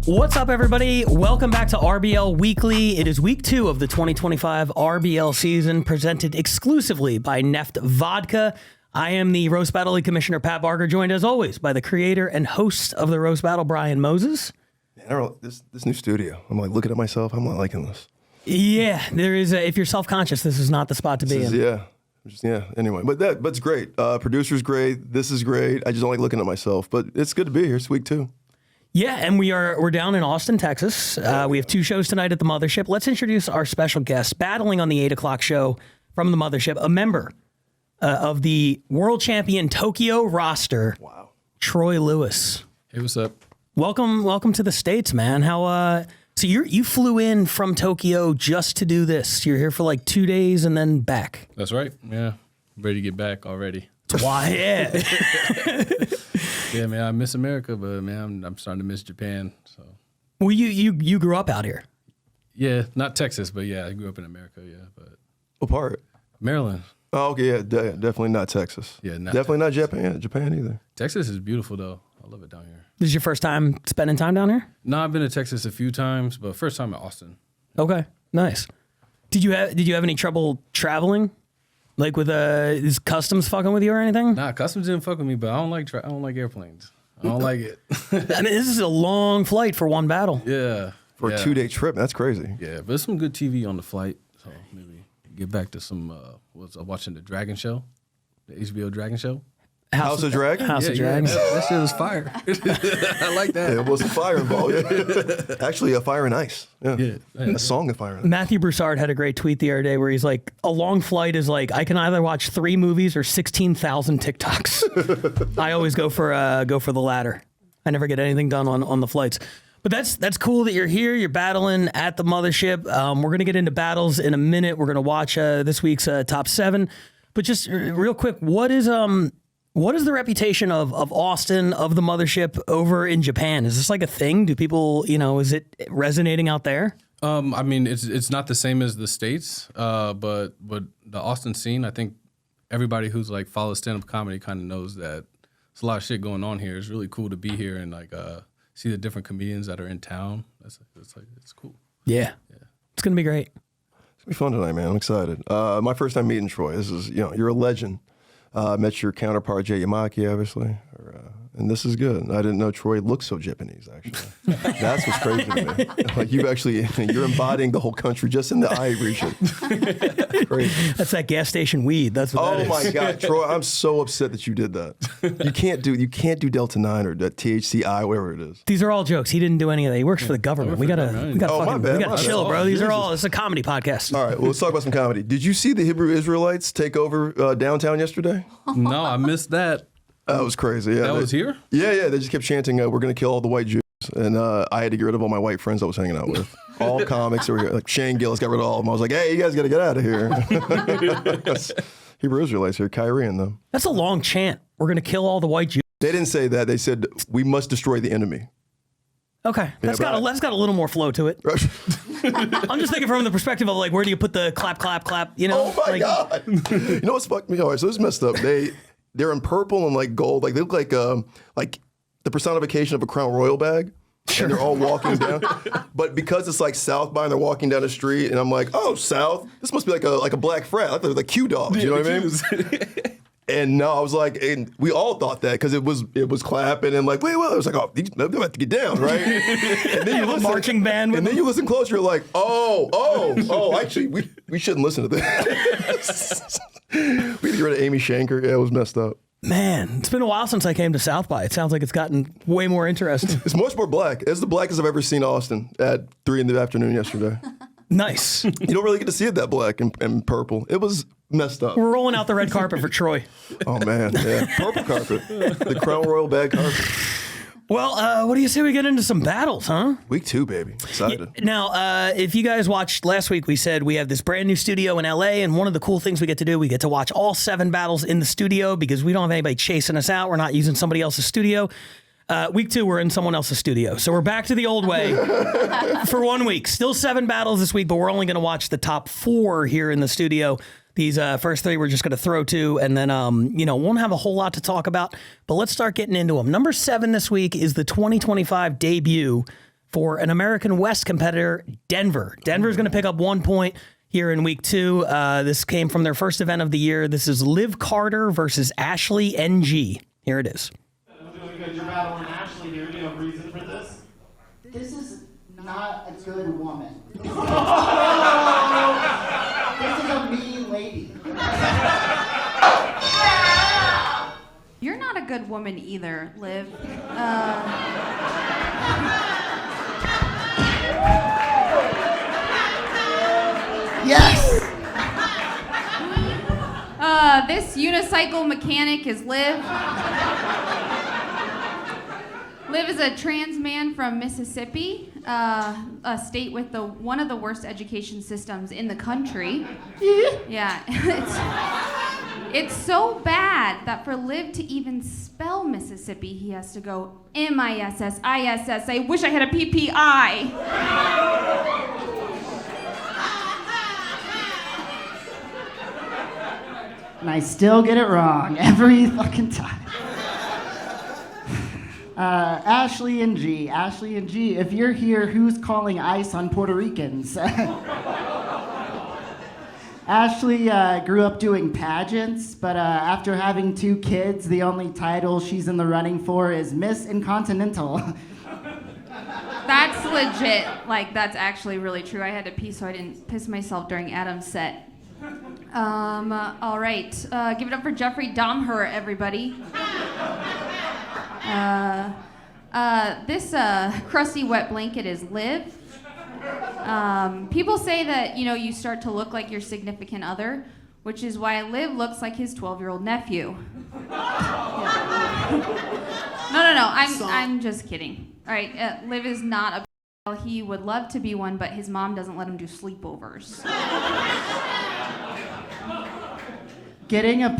What's up, everybody? Welcome back to RBL Weekly. It is week 2 of the 2025 RBL season, presented exclusively by Neft Vodka. I am the Roast Battle League Commissioner, Pat Barker, joined as always by the creator and host of the Roast Battle, Brian Moses. Man, this new studio, I'm like looking at myself, I'm not liking this. Yeah, there is. If you're self-conscious, this is not the spot to be in. Yeah. Anyway, but it's great. Producer's great. This is great. I just don't like looking at myself, but it's good to be here. It's week 2. Yeah, and we're down in Austin, Texas. We have 2 shows tonight at the Mothership. Let's introduce our special guest, battling on the 8 o'clock show from the Mothership, a member of the world champion Tokyo roster. Wow. Troy Lewis. Hey, what's up? Welcome to the States, man. So you flew in from Tokyo just to do this. You're here for like 2 days and then back. That's right. Yeah, ready to get back already. Why? Yeah. Yeah, man, I miss America, but man, I'm starting to miss Japan. So. Well, you grew up out here. Yeah, not Texas, but yeah, I grew up in America. Yeah, but What part? Maryland. Oh, okay, yeah, definitely not Texas. Yeah, definitely not Japan either. Texas is beautiful though. I love it down here. This is your first time spending time down here? No, I've been to Texas a few times, but first time in Austin. Okay, nice. Did you have any trouble traveling? Like with is customs fucking with you or anything? Nah, customs didn't fuck with me, but I don't like airplanes. I don't like it. I mean, this is a long flight for one battle. Yeah. For a 2-day trip, that's crazy. Yeah, but there's some good TV on the flight, so maybe get back to some. Was watching the Dragon Show, the HBO Dragon Show. House of Dragon? House of Dragon. That shit was fire. I like that. There was some fire involved. Yeah. Actually, a Fire and Ice. Yeah. A song of Fire and Ice. Matthew Broussard had a great tweet the other day where he's like, a long flight is like, I can either watch 3 movies or 16,000 TikToks. I always go for the latter. I never get anything done on the flights. But that's cool that you're here. You're battling at the Mothership. We're going to get into battles in a minute. We're going to watch this week's top 7. But just real quick, what is the reputation of Austin, of the Mothership over in Japan? Is this like a thing? Do people, is it resonating out there? I mean, it's not the same as the States, but the Austin scene, I think everybody who's like follows stand-up comedy kind of knows that there's a lot of shit going on here. It's really cool to be here and like see the different comedians that are in town. It's cool. Yeah. It's going to be great. It's going to be fun tonight, man. I'm excited. My first time meeting Troy. This is, you're a legend. Met your counterpart, Jay Yamaki, obviously. And this is good. I didn't know Troy looked so Japanese, actually. That's what's crazy to me. Like, you're embodying the whole country just in the eye region. Crazy. That's that gas station weed. That's what that is. Oh, my God, Troy, I'm so upset that you did that. You can't do Delta 9 or THCI, whatever it is. These are all jokes. He didn't do any of that. He works for the government. We gotta chill, bro. These are all, it's a comedy podcast. All right, well, let's talk about some comedy. Did you see the Hebrew Israelites take over downtown yesterday? No, I missed that. That was crazy. Yeah, that was here? Yeah. They just kept chanting, "We're going to kill all the white Jews," and I had to get rid of all my white friends I was hanging out with. All comics, like Shane Gillis, got rid of all of them. I was like, "Hey, you guys got to get out of here." Hebrew Israelites here, Kyrie and them. That's a long chant. We're going to kill all the white Jews. They didn't say that. They said we must destroy the enemy. Okay, that's got a little more flow to it. I'm just thinking from the perspective of like, where do you put the clap? Oh my God! You know what's fucked me? All right, so this is messed up. They're in purple and like gold. Like they look like the personification of a Crown Royal bag. Sure. And they're all walking down. But because it's like South by and they're walking down the street, and I'm like, oh, South. This must be like a black frat. I thought it was like Q dogs. You know what I mean? And no, I was like, and we all thought that because it was clapping and like, wait, I was like, oh, they're about to get down, right? And then you listen, marching band, and then you listen closer, you're like, oh, actually, we shouldn't listen to this. We had to get rid of Amy Shanker. Yeah, it was messed up. Man, it's been a while since I came to South by. It sounds like it's gotten way more interesting. It's much more black. It's the blackest I've ever seen Austin at 3 p.m. yesterday. Nice. You don't really get to see it that black and purple. It was messed up. We're rolling out the red carpet for Troy. Oh, man. Yeah. Purple carpet. The Crown Royal bag carpet. Well, what do you say we get into some battles, huh? Week 2, baby. Excited. Now, if you guys watched last week, we said we have this brand new studio in LA, and one of the cool things we get to do, we get to watch all 7 battles in the studio because we don't have anybody chasing us out. We're not using somebody else's studio. Week 2, we're in someone else's studio. So we're back to the old way for 1 week. Still 7 battles this week, but we're only going to watch the top 4 here in the studio. These first 3 we're just going to throw to, and then, won't have a whole lot to talk about, but let's start getting into them. Number 7 this week is the 2025 debut for an American West competitor, Denver. Denver's going to pick up 1 point here in week 2. This came from their first event of the year. This is Liv Carter versus Ashley NG. Here it is. You're battling Ashley here. Do you have a reason for this? This is not a good woman. This is a mean lady. You're not a good woman either, Liv. Yes! This unicycle mechanic is Liv. Liv is a trans man from Mississippi, a state with one of the worst education systems in the country. Yeah, it's so bad that for Liv to even spell Mississippi, he has to go M-I-S-S-I-S-S. I wish I had a PPI. And I still get it wrong every fucking time. Ashley and G. Ashley and G, if you're here, who's calling ICE on Puerto Ricans? Ashley grew up doing pageants, but after having 2 kids, the only title she's in the running for is Miss Incontinental. That's legit. Like, that's actually really true. I had to pee so I didn't piss myself during Adam's set. All right. Give it up for Jeffrey Dahmer, everybody. This crusty wet blanket is Liv. People say that, you start to look like your significant other, which is why Liv looks like his 12-year-old nephew. No, I'm just kidding. All right, Liv is not a he would love to be one, but his mom doesn't let him do sleepovers. Getting a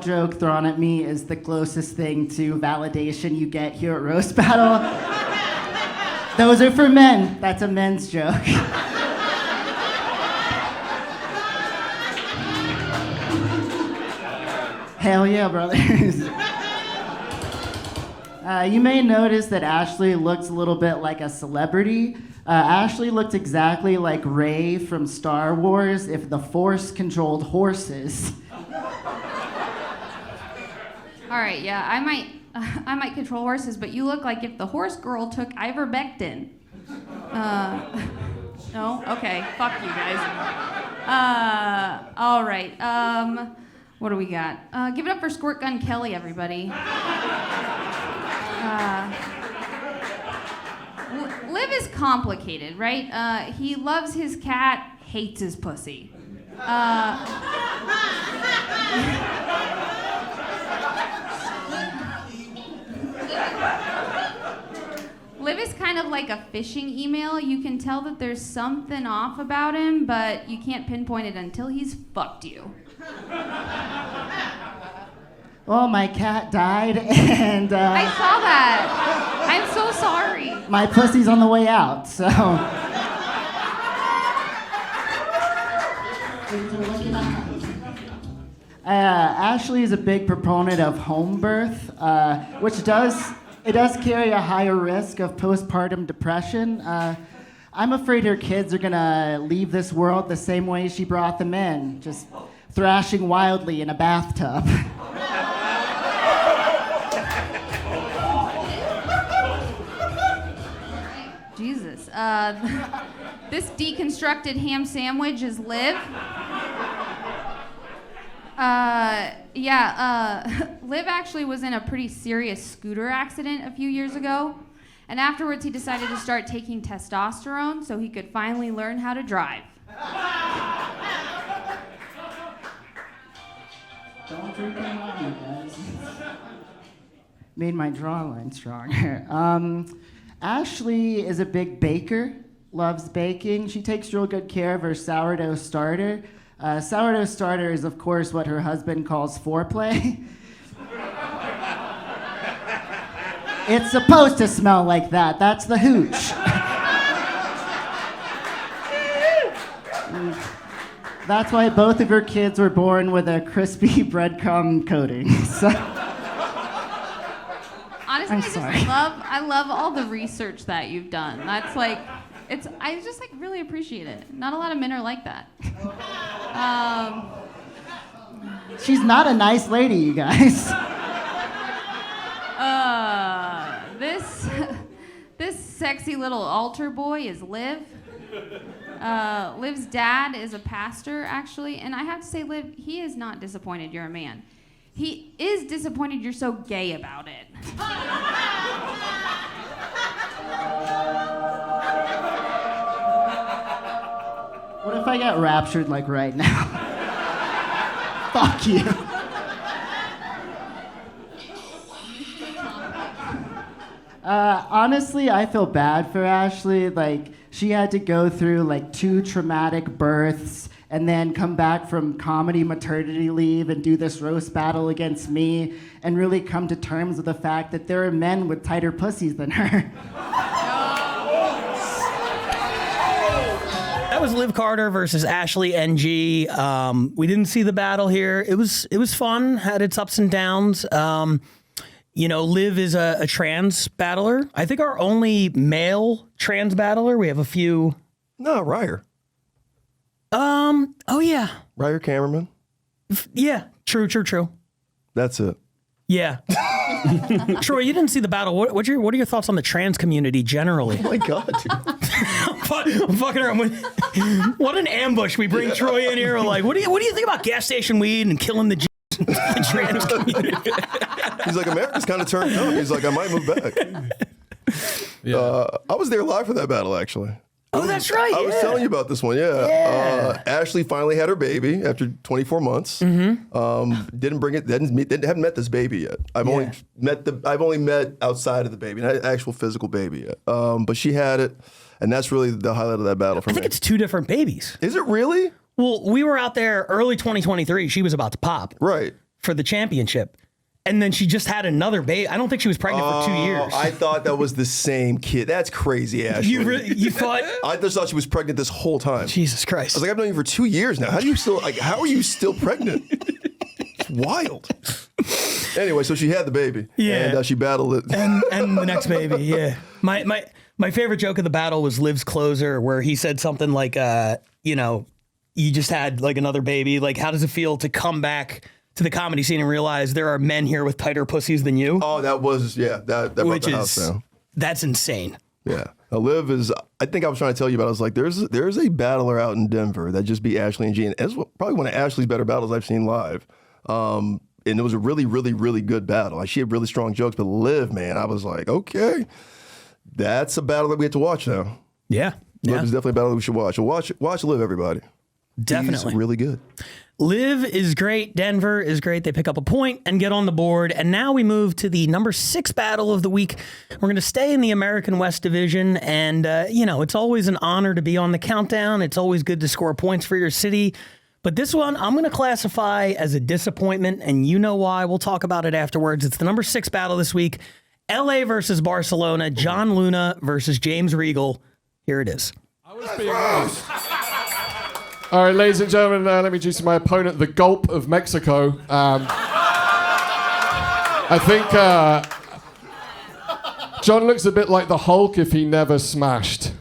joke thrown at me is the closest thing to validation you get here at Roast Battle. Those are for men. That's a men's joke. Hell yeah, brothers. You may notice that Ashley looks a little bit like a celebrity. Ashley looked exactly like Rey from Star Wars if the Force controlled horses. All right, yeah, I might control horses, but you look like if the horse girl took ivermectin. No? Okay, fuck you guys. All right, what do we got? Give it up for Squirt Gun Kelly, everybody. Liv is complicated, right? He loves his cat, hates his pussy. Liv is kind of like a phishing email. You can tell that there's something off about him, but you can't pinpoint it until he's fucked you. Well, my cat died, and I saw that. I'm so sorry. my pussy's on the way out, so. Ashley is a big proponent of home birth, which does carry a higher risk of postpartum depression. I'm afraid her kids are gonna leave this world the same way she brought them in, just thrashing wildly in a bathtub. Jesus. This deconstructed ham sandwich is Liv. Liv actually was in a pretty serious scooter accident a few years ago. And afterwards, he decided to start taking testosterone so he could finally learn how to drive. Don't drink any money, guys. Made my jawline stronger. Ashley is a big baker, loves baking. She takes real good care of her sourdough starter. Sourdough starter is, of course, what her husband calls foreplay. It's supposed to smell like that. That's the hooch. That's why both of her kids were born with a crispy breadcrumb coating. So. I'm sorry. I love all the research that you've done. That's like, I just like really appreciate it. Not a lot of men are like that. She's not a nice lady, you guys. This sexy little altar boy is Liv. Liv's dad is a pastor, actually, and I have to say, Liv, he is not disappointed you're a man. He is disappointed you're so gay about it. What if I got raptured like right now? Fuck you. Honestly, I feel bad for Ashley. Like, she had to go through like 2 traumatic births and then come back from comedy maternity leave and do this roast battle against me and really come to terms with the fact that there are men with tighter pussies than her. That was Liv Carter versus Ashley NG. We didn't see the battle here. It was fun, had its ups and downs. Liv is a trans battler. I think our only male trans battler. We have a few. No, Ryer. Oh yeah. Ryer cameraman. Yeah. True. That's it. Yeah. Troy, you didn't see the battle. What are your thoughts on the trans community generally? Oh my God, dude. I'm fucking around with. What an ambush! We bring Troy in here. We're like, what do you think about gas station weed and killing the trans community? He's like, America's kind of turned up. He's like, I might move back. Yeah. I was there live for that battle, actually. Oh, that's right. I was telling you about this one. Yeah. Ashley finally had her baby after 24 months. Mm-hmm. Didn't bring it. Haven't met this baby yet. I've only met outside of the baby, not an actual physical baby yet. But she had it, and that's really the highlight of that battle for me. I think it's 2 different babies. Is it really? Well, we were out there early 2023. She was about to pop Right. for the championship. And then she just had another baby. I don't think she was pregnant for 2 years. I thought that was the same kid. That's crazy, Ashley. You thought? I just thought she was pregnant this whole time. Jesus Christ. I was like, I've known you for 2 years now. How are you still pregnant? It's wild. Anyway, so she had the baby. Yeah. And she battled it. and the next baby, yeah. My favorite joke of the battle was Liv's closer, where he said something like, you just had like another baby. Like, how does it feel to come back to the comedy scene and realize there are men here with tighter pussies than you? Oh, that brought the house down. That's insane. Yeah. Now, Liv is, I think I was trying to tell you about, I was like, there's a battler out in Denver that just beat Ashley and G. And it's probably one of Ashley's better battles I've seen live. And it was a really, really, really good battle. Like, she had really strong jokes, but Liv, man, I was like, okay, that's a battle that we have to watch now. Yeah. Liv is definitely a battle that we should watch. So watch Liv, everybody. Definitely. He's really good. Liv is great. Denver is great. They pick up a point and get on the board. And now we move to the number 6 battle of the week. We're going to stay in the American West Division. And, it's always an honor to be on the countdown. It's always good to score points for your city. But this one, I'm going to classify as a disappointment. And you know why. We'll talk about it afterwards. It's the number 6 battle this week. LA versus Barcelona. John Luna versus James Regal. Here it is. I was being honest. All right, ladies and gentlemen, let me introduce my opponent, the Gulp of Mexico. I think John looks a bit like the Hulk if he never smashed.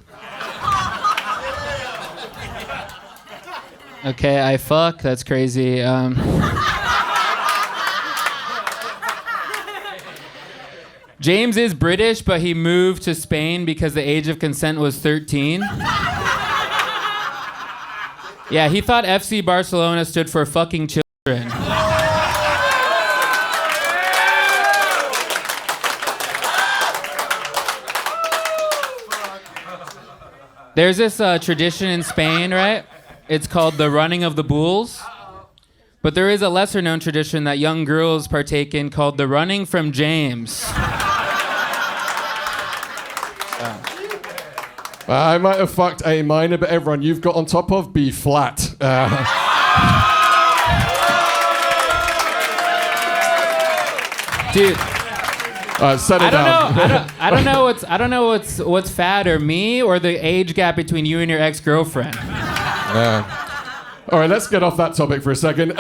Okay, I fuck. That's crazy. James is British, but he moved to Spain because the age of consent was 13. Yeah, he thought FC Barcelona stood for fucking children. There's this tradition in Spain, right? It's called the running of the bulls. But there is a lesser known tradition that young girls partake in called the running from James. I might have fucked A minor, but everyone you've got on top of B flat. Dude, set it down. I don't know what's fat, or me, or the age gap between you and your ex-girlfriend. All right, let's get off that topic for a second.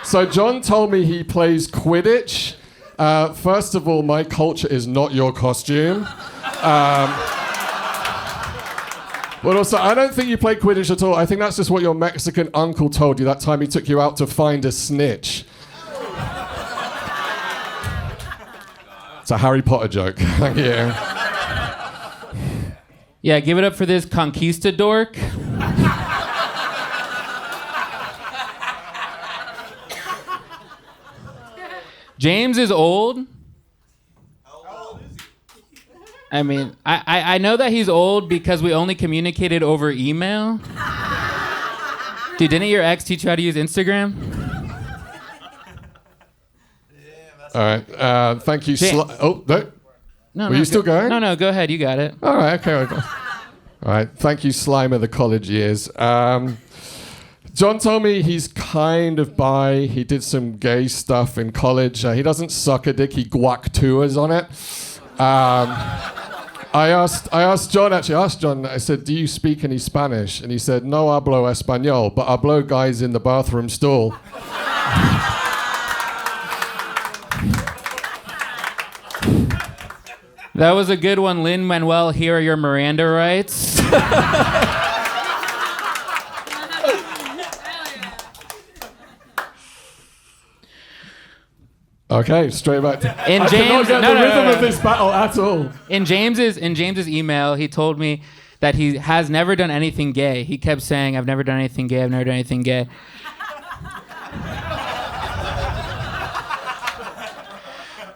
So John told me he plays Quidditch. First of all, my culture is not your costume. But also, I don't think you play Quidditch at all. I think that's just what your Mexican uncle told you that time he took you out to find a snitch. It's a Harry Potter joke. Thank you. Yeah, give it up for this conquistador. James is old. I mean, I know that he's old because we only communicated over email. Dude, didn't your ex teach you how to use Instagram? All right. Thank you. Oh, no. No, Were you still going? No, go ahead. You got it. All right. Okay. All right. Thank you, Slime of the college years. John told me he's kind of bi. He did some gay stuff in college. He doesn't suck a dick. He guac tours on it. I asked John, I said, do you speak any Spanish? And he said, no hablo español, but hablo guys in the bathroom stall. That was a good one, Lin-Manuel. Here are your Miranda rights. Okay, straight back to... In I James, cannot get the rhythm of this battle at all. In James's email, he told me that he has never done anything gay. He kept saying, I've never done anything gay, I've never done anything gay.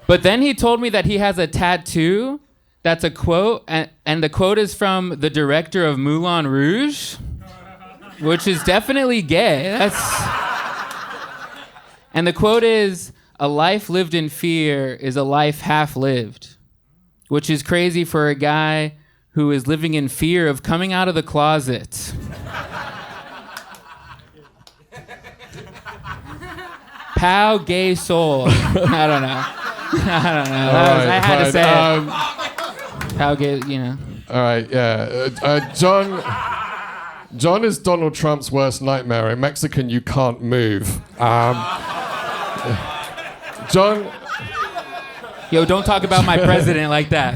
But then he told me that he has a tattoo that's a quote, and the quote is from the director of Moulin Rouge, which is definitely gay. And the quote is, a life lived in fear is a life half lived, which is crazy for a guy who is living in fear of coming out of the closet. Pow gay soul. I don't know. I had to say it. How gay, you know. All right, yeah. John is Donald Trump's worst nightmare. In Mexican, you can't move. John... Yo, don't talk about my president like that.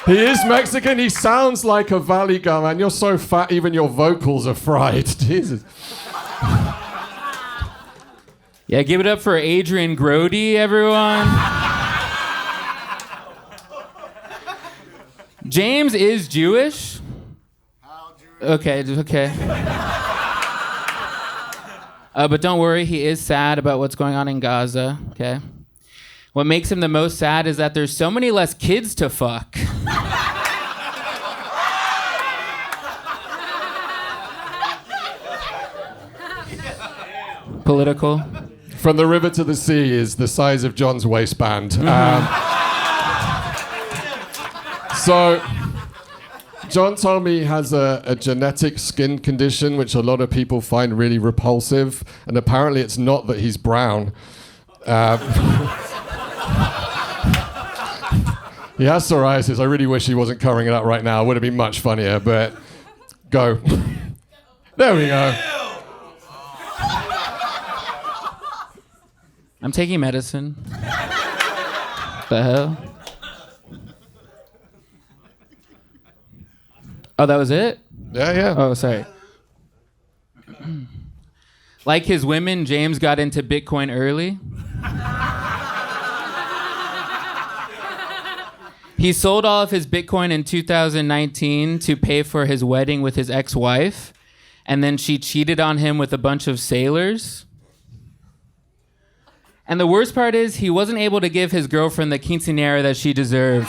He is Mexican. He sounds like a valley guy, man. You're so fat, even your vocals are fried. Jesus. Yeah, give it up for Adrian Grody, everyone. James is Jewish. Okay. But don't worry, he is sad about what's going on in Gaza, okay? What makes him the most sad is that there's so many less kids to fuck. Political. From the river to the sea is the size of John's waistband. So, John told me he has a genetic skin condition which a lot of people find really repulsive, and apparently it's not that he's brown. He has psoriasis. I really wish he wasn't covering it up right now. It would have been much funnier, but go. There we go. I'm taking medicine. The hell? Oh, that was it? Yeah. Oh, sorry. Like his women, James got into Bitcoin early. He sold all of his Bitcoin in 2019 to pay for his wedding with his ex-wife, and then she cheated on him with a bunch of sailors. And the worst part is he wasn't able to give his girlfriend the quinceañera that she deserved.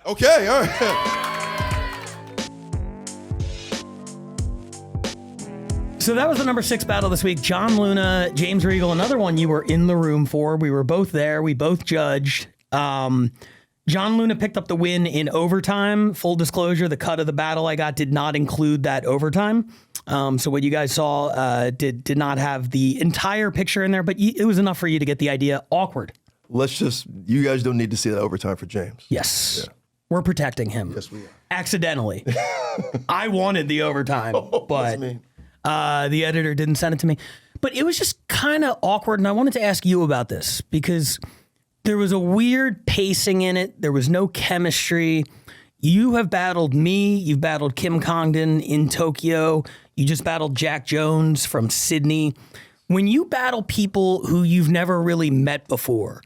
Okay, all right. So that was the number 6 battle this week. John Luna, James Regal, another one you were in the room for. We were both there. We both judged. John Luna picked up the win in overtime. Full disclosure, the cut of the battle I got did not include that overtime. So what you guys saw did not have the entire picture in there, but it was enough for you to get the idea. Awkward. You guys don't need to see that overtime for James. Yes. Yeah. we're protecting him. Yes, we are. Accidentally. I wanted the overtime, but That's me. the editor didn't send it to me. But it was just kind of awkward, and I wanted to ask you about this because there was a weird pacing in it. There was no chemistry. You have battled me. You've battled Kim Congdon in Tokyo. You just battled Jack Jones from Sydney. When you battle people who you've never really met before,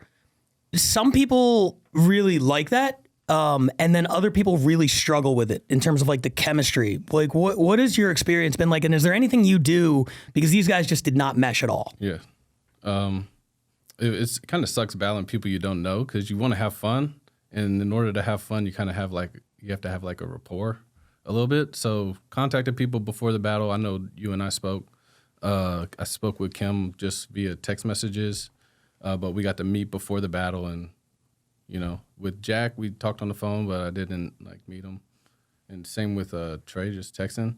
some people really like that. And then other people really struggle with it in terms of like the chemistry. Like, what has your experience been like? And is there anything you do, because these guys just did not mesh at all? Yeah. It's kind of sucks battling people you don't know because you want to have fun. And in order to have fun, you kind of you have to have like a rapport a little bit. So contacted people before the battle. I know you and I spoke. I spoke with Kim just via text messages, but we got to meet before the battle. And, you know, with Jack, we talked on the phone, but I didn't like meet him. And same with Trey, just texting.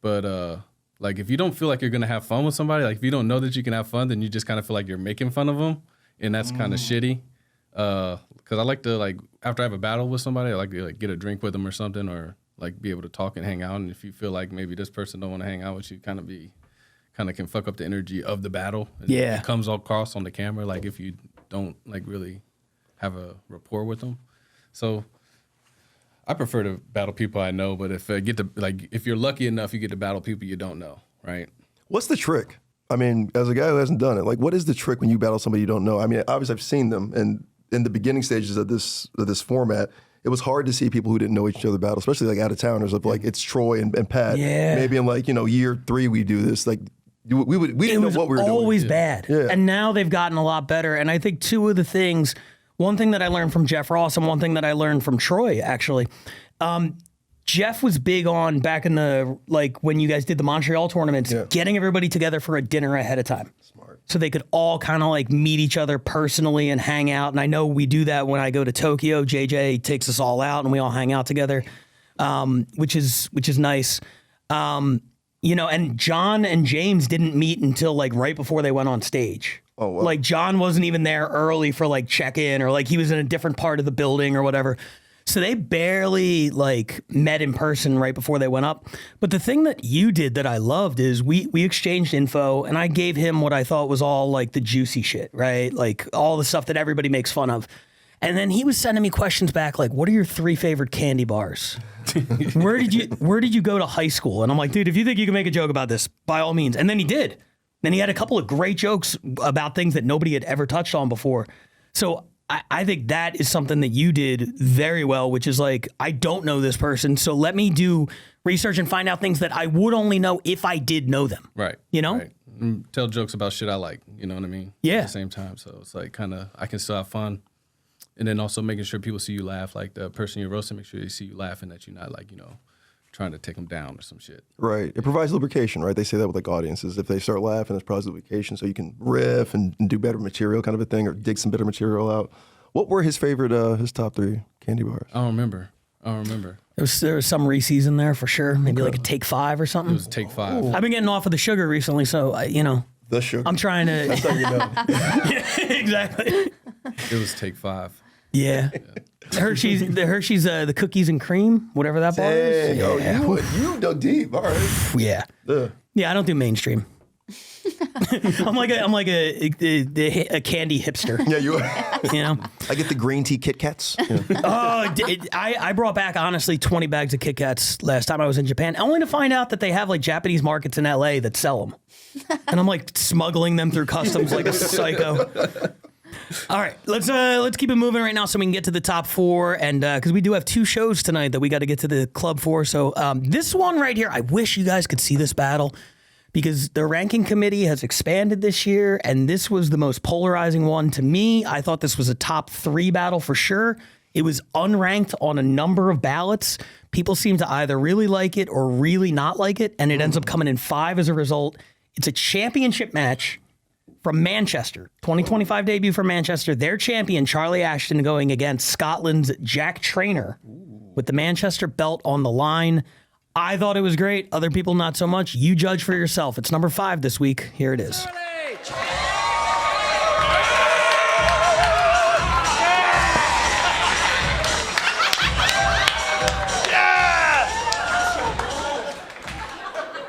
But like if you don't feel like you're gonna have fun with somebody, like if you don't know that you can have fun, then you just kind of feel like you're making fun of them, and that's kind of shitty. Because I like to like after I have a battle with somebody, I like to like get a drink with them or something, or like be able to talk and hang out. And if you feel like maybe this person don't want to hang out with you, kind of can fuck up the energy of the battle. Yeah, it comes all across on the camera. Like if you don't like really have a rapport with them, so. I prefer to battle people I know, but if if you're lucky enough, you get to battle people you don't know, right? What's the trick? I mean, as a guy who hasn't done it, like, what is the trick when you battle somebody you don't know? I mean, obviously I've seen them, and in the beginning stages of this format, it was hard to see people who didn't know each other battle, especially like out of towners. Of like it's Troy and Pat. Yeah. Maybe in like year 3 we do this. Like we didn't know what we were doing. It was always bad, Yeah. and now they've gotten a lot better. And I think two of the things. One thing that I learned from Jeff Ross and one thing that I learned from Troy, actually. Jeff was big on back in the, like when you guys did the Montreal tournaments, getting everybody together for a dinner ahead of time. Smart. So they could all kind of like meet each other personally and hang out. And I know we do that when I go to Tokyo. JJ takes us all out and we all hang out together, which is nice. And John and James didn't meet until like right before they went on stage. Oh, wow. Like John wasn't even there early for like check-in, or like he was in a different part of the building or whatever. So they barely like met in person right before they went up. But the thing that you did that I loved is we exchanged info, and I gave him what I thought was all like the juicy shit, right? Like all the stuff that everybody makes fun of. And then he was sending me questions back like, what are your 3 favorite candy bars? Where did you go to high school? And I'm like, dude, if you think you can make a joke about this, by all means. And then he did. Then he had a couple of great jokes about things that nobody had ever touched on before. So I think that is something that you did very well, which is like, I don't know this person, so let me do research and find out things that I would only know if I did know them. Right. You know? Right. And tell jokes about shit I like, you know what I mean? Yeah. At the same time, so it's like kind of, I can still have fun. And then also making sure people see you laugh, like the person you're roasting, make sure they see you laughing, that you're not like, trying to take them down or some shit. Right. It provides lubrication, right? They say that with like audiences. If they start laughing, it provides lubrication, so you can riff and do better material kind of a thing, or dig some better material out. What were his favorite, his top 3 candy bars? I don't remember. There was some Reese's in there for sure. Maybe like a Take 5 or something. It was Take 5. I've been getting off of the sugar recently, so The sugar. I'm trying to. That's how you know. Yeah, exactly. It was Take 5. Yeah. The Hershey's, the cookies and cream, whatever that bar is. Dang, you dug deep. All right. Yeah. Yeah, I don't do mainstream. I'm like a candy hipster. Yeah, you. I get the green tea Kit Kats. Yeah. I brought back honestly 20 bags of Kit Kats last time I was in Japan, only to find out that they have like Japanese markets in LA that sell them, and I'm like smuggling them through customs like a psycho. All right, let's keep it moving right now so we can get to the top 4, and because we do have 2 shows tonight that we got to get to the club for. So this one right here, I wish you guys could see this battle, because the ranking committee has expanded this year, and this was the most polarizing one to me. I thought this was a top 3 battle for sure. It was unranked on a number of ballots. People seem to either really like it or really not like it, and it ends up coming in 5 as a result. It's a championship match from Manchester, 2025 debut for Manchester. Their champion, Charlie Ashton, going against Scotland's Jack Traynor with the Manchester belt on the line. I thought it was great. Other people, not so much. You judge for yourself. It's number 5 this week. Here it is.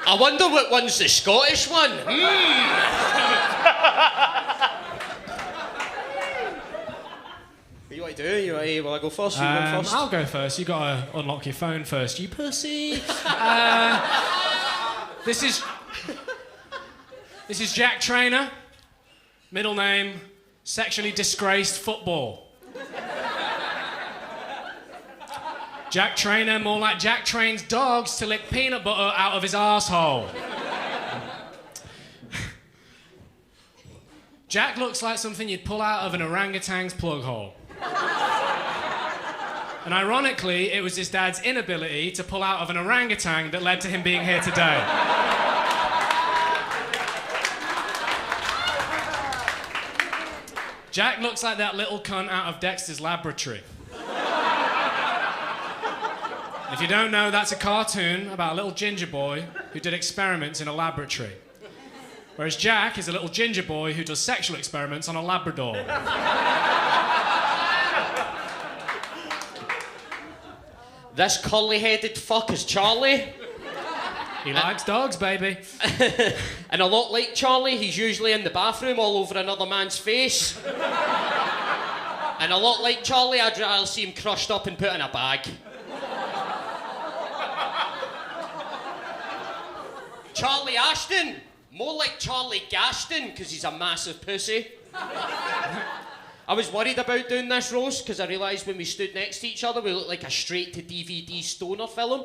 I wonder what one's the Scottish one. What do you want to do? Will I go first? You go first? I'll go first. You gotta unlock your phone first, you pussy. This is Jack Traynor. Middle name, sexually disgraced football. Jack Traynor, more like Jack trains dogs to lick peanut butter out of his arsehole. Jack looks like something you'd pull out of an orangutan's plug hole. And ironically, it was his dad's inability to pull out of an orangutan that led to him being here today. Jack looks like that little cunt out of Dexter's Laboratory. If you don't know, that's a cartoon about a little ginger boy who did experiments in a laboratory. Whereas Jack is a little ginger boy who does sexual experiments on a Labrador. This curly-headed fuck is Charlie. He likes dogs, baby. And a lot like Charlie, he's usually in the bathroom all over another man's face. And a lot like Charlie, I'd rather see him crushed up and put in a bag. Charlie Ashton, more like Charlie Gaston, because he's a massive pussy. I was worried about doing this roast because I realised when we stood next to each other we looked like a straight-to-DVD stoner film.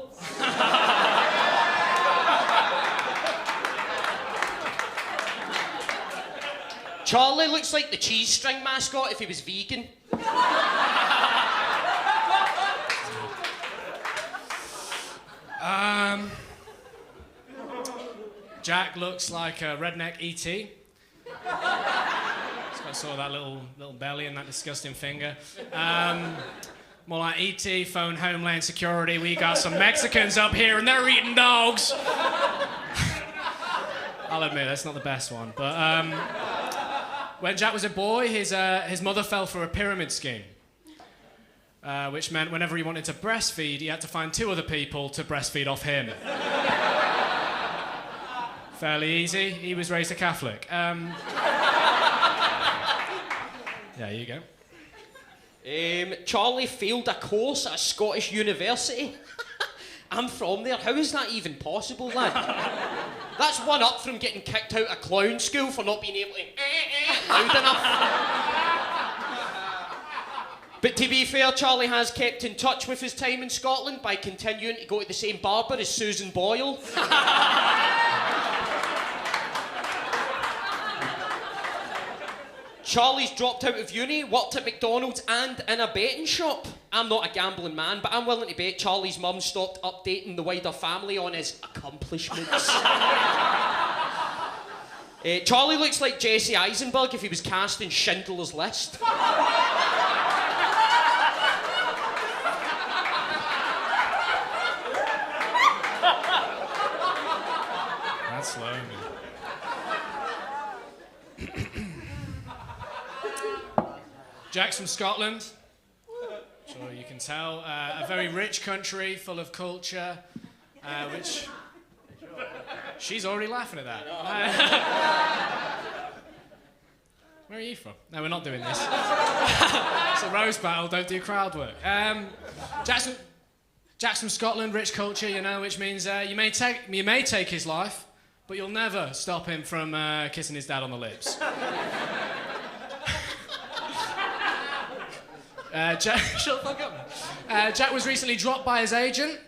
Charlie looks like the cheese string mascot if he was vegan. Jack looks like a redneck E.T. He's got sort of that little belly and that disgusting finger. More like E.T., phone Homeland Security. We got some Mexicans up here and they're eating dogs. I'll admit, that's not the best one. But when Jack was a boy, his mother fell for a pyramid scheme. Which meant whenever he wanted to breastfeed, he had to find 2 other people to breastfeed off him. Fairly easy. He was raised a Catholic. Yeah, here you go. Charlie failed a course at a Scottish university. I'm from there. How is that even possible, lad? That's one up from getting kicked out of clown school for not being able to loud enough. But to be fair, Charlie has kept in touch with his time in Scotland by continuing to go to the same barber as Susan Boyle. Charlie's dropped out of uni, worked at McDonald's and in a betting shop. I'm not a gambling man, but I'm willing to bet Charlie's mum stopped updating the wider family on his accomplishments. Charlie looks like Jesse Eisenberg if he was cast in Schindler's List. That's slow, man. Jack's from Scotland. Sure, you can tell. A very rich country, full of culture, which... She's already laughing at that. Where are you from? No, we're not doing this. It's a roast battle, don't do crowd work. Jack's from Scotland, rich culture, you know, which means you may take his life, but you'll never stop him from kissing his dad on the lips. Jack, shut the fuck up. Jack was recently dropped by his agent.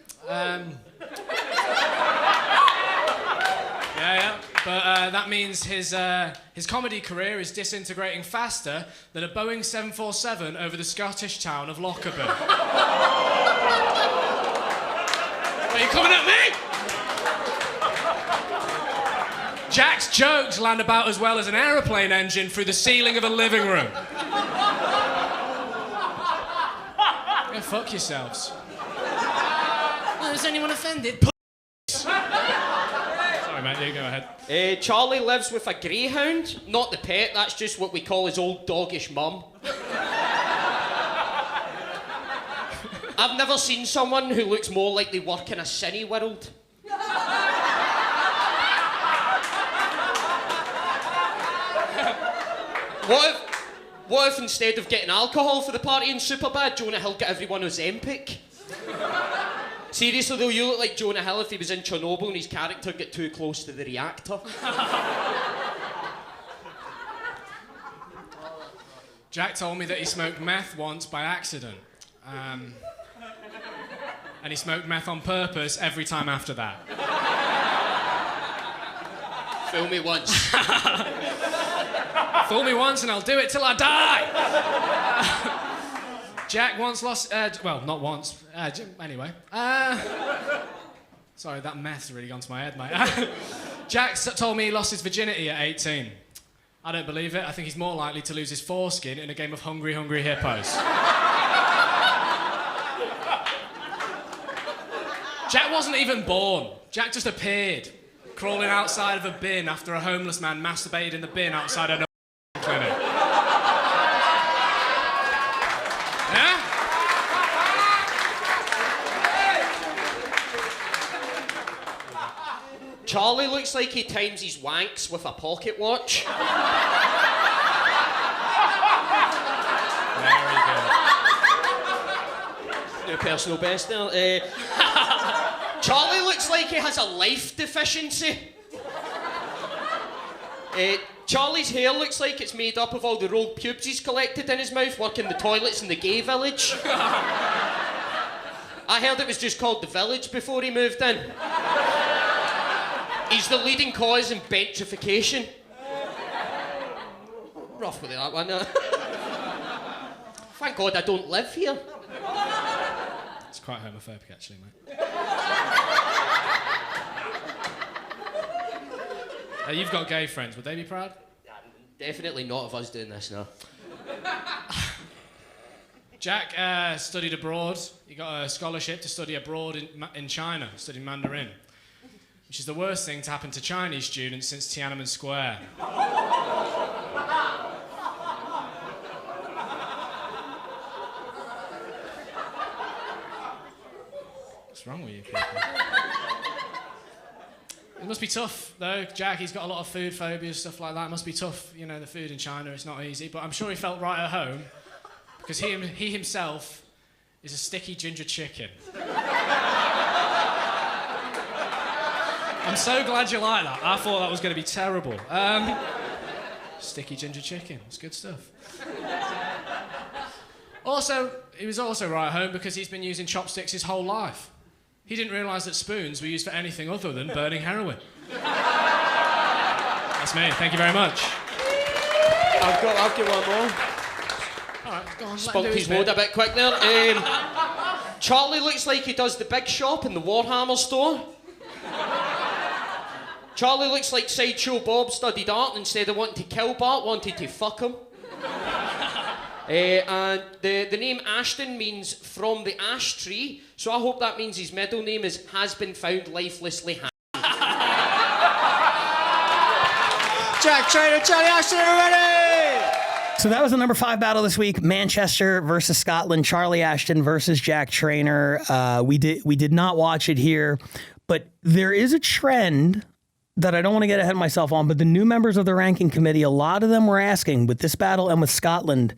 But that means his comedy career is disintegrating faster than a Boeing 747 over the Scottish town of Lockerbie. Are you coming at me? Jack's jokes land about as well as an aeroplane engine through the ceiling of a living room. Go fuck yourselves. Oh, is anyone offended? Sorry, mate, you go ahead. Charlie lives with a greyhound. Not the pet, that's just what we call his old doggish mum. I've never seen someone who looks more like they work in a cine world. What if instead of getting alcohol for the party in Superbad, Jonah Hill got everyone Ozempic? Seriously though, you look like Jonah Hill if he was in Chernobyl and his character got too close to the reactor. Jack told me that he smoked meth once by accident. And he smoked meth on purpose every time after that. Fool me once. Fool me once and I'll do it till I die! Jack once lost... well, not once. Anyway. Sorry, that meth's really gone to my head, mate. Jack told me he lost his virginity at 18. I don't believe it. I think he's more likely to lose his foreskin in a game of Hungry Hungry Hippos. Jack wasn't even born. Jack just appeared, crawling outside of a bin after a homeless man masturbated in the bin outside a clinic. Yeah? Charlie looks like he times his wanks with a pocket watch. Very good. No personal best there. Charlie looks like he has a life deficiency. Charlie's hair looks like it's made up of all the rolled pubes he's collected in his mouth working the toilets in the gay village. I heard it was just called the village before he moved in. He's the leading cause in gentrification. Rough with that one. Thank God I don't live here. It's quite homophobic, actually, mate. You've got gay friends. Would they be proud? Definitely not of us doing this now. Jack studied abroad. He got a scholarship to study abroad in China, studying Mandarin, which is the worst thing to happen to Chinese students since Tiananmen Square. What's wrong with you people? It must be tough, though. Jack, he's got a lot of food phobias, stuff like that. It must be tough, you know, the food in China, it's not easy. But I'm sure he felt right at home, because he himself is a sticky ginger chicken. I'm so glad you like that. I thought that was going to be terrible. Sticky ginger chicken, it's good stuff. Also, he was also right at home because he's been using chopsticks his whole life. He didn't realise that spoons were used for anything other than burning heroin. That's me, thank you very much. I'll get one more. All right, go on, Spunked his load a bit quick there. Charlie looks like he does the big shop in the Warhammer store. Charlie looks like Sideshow Bob studied art and instead of wanting to kill Bart, wanted to fuck him. And the name Ashton means from the ash tree, so I hope that means his middle name has been found lifelessly hanged. Jack Traynor, Charlie Ashton, everybody! So that was the number 5 battle this week: Manchester versus Scotland. Charlie Ashton versus Jack Traynor. We did not watch it here, but there is a trend that I don't want to get ahead of myself on. But the new members of the ranking committee, a lot of them were asking with this battle and with Scotland,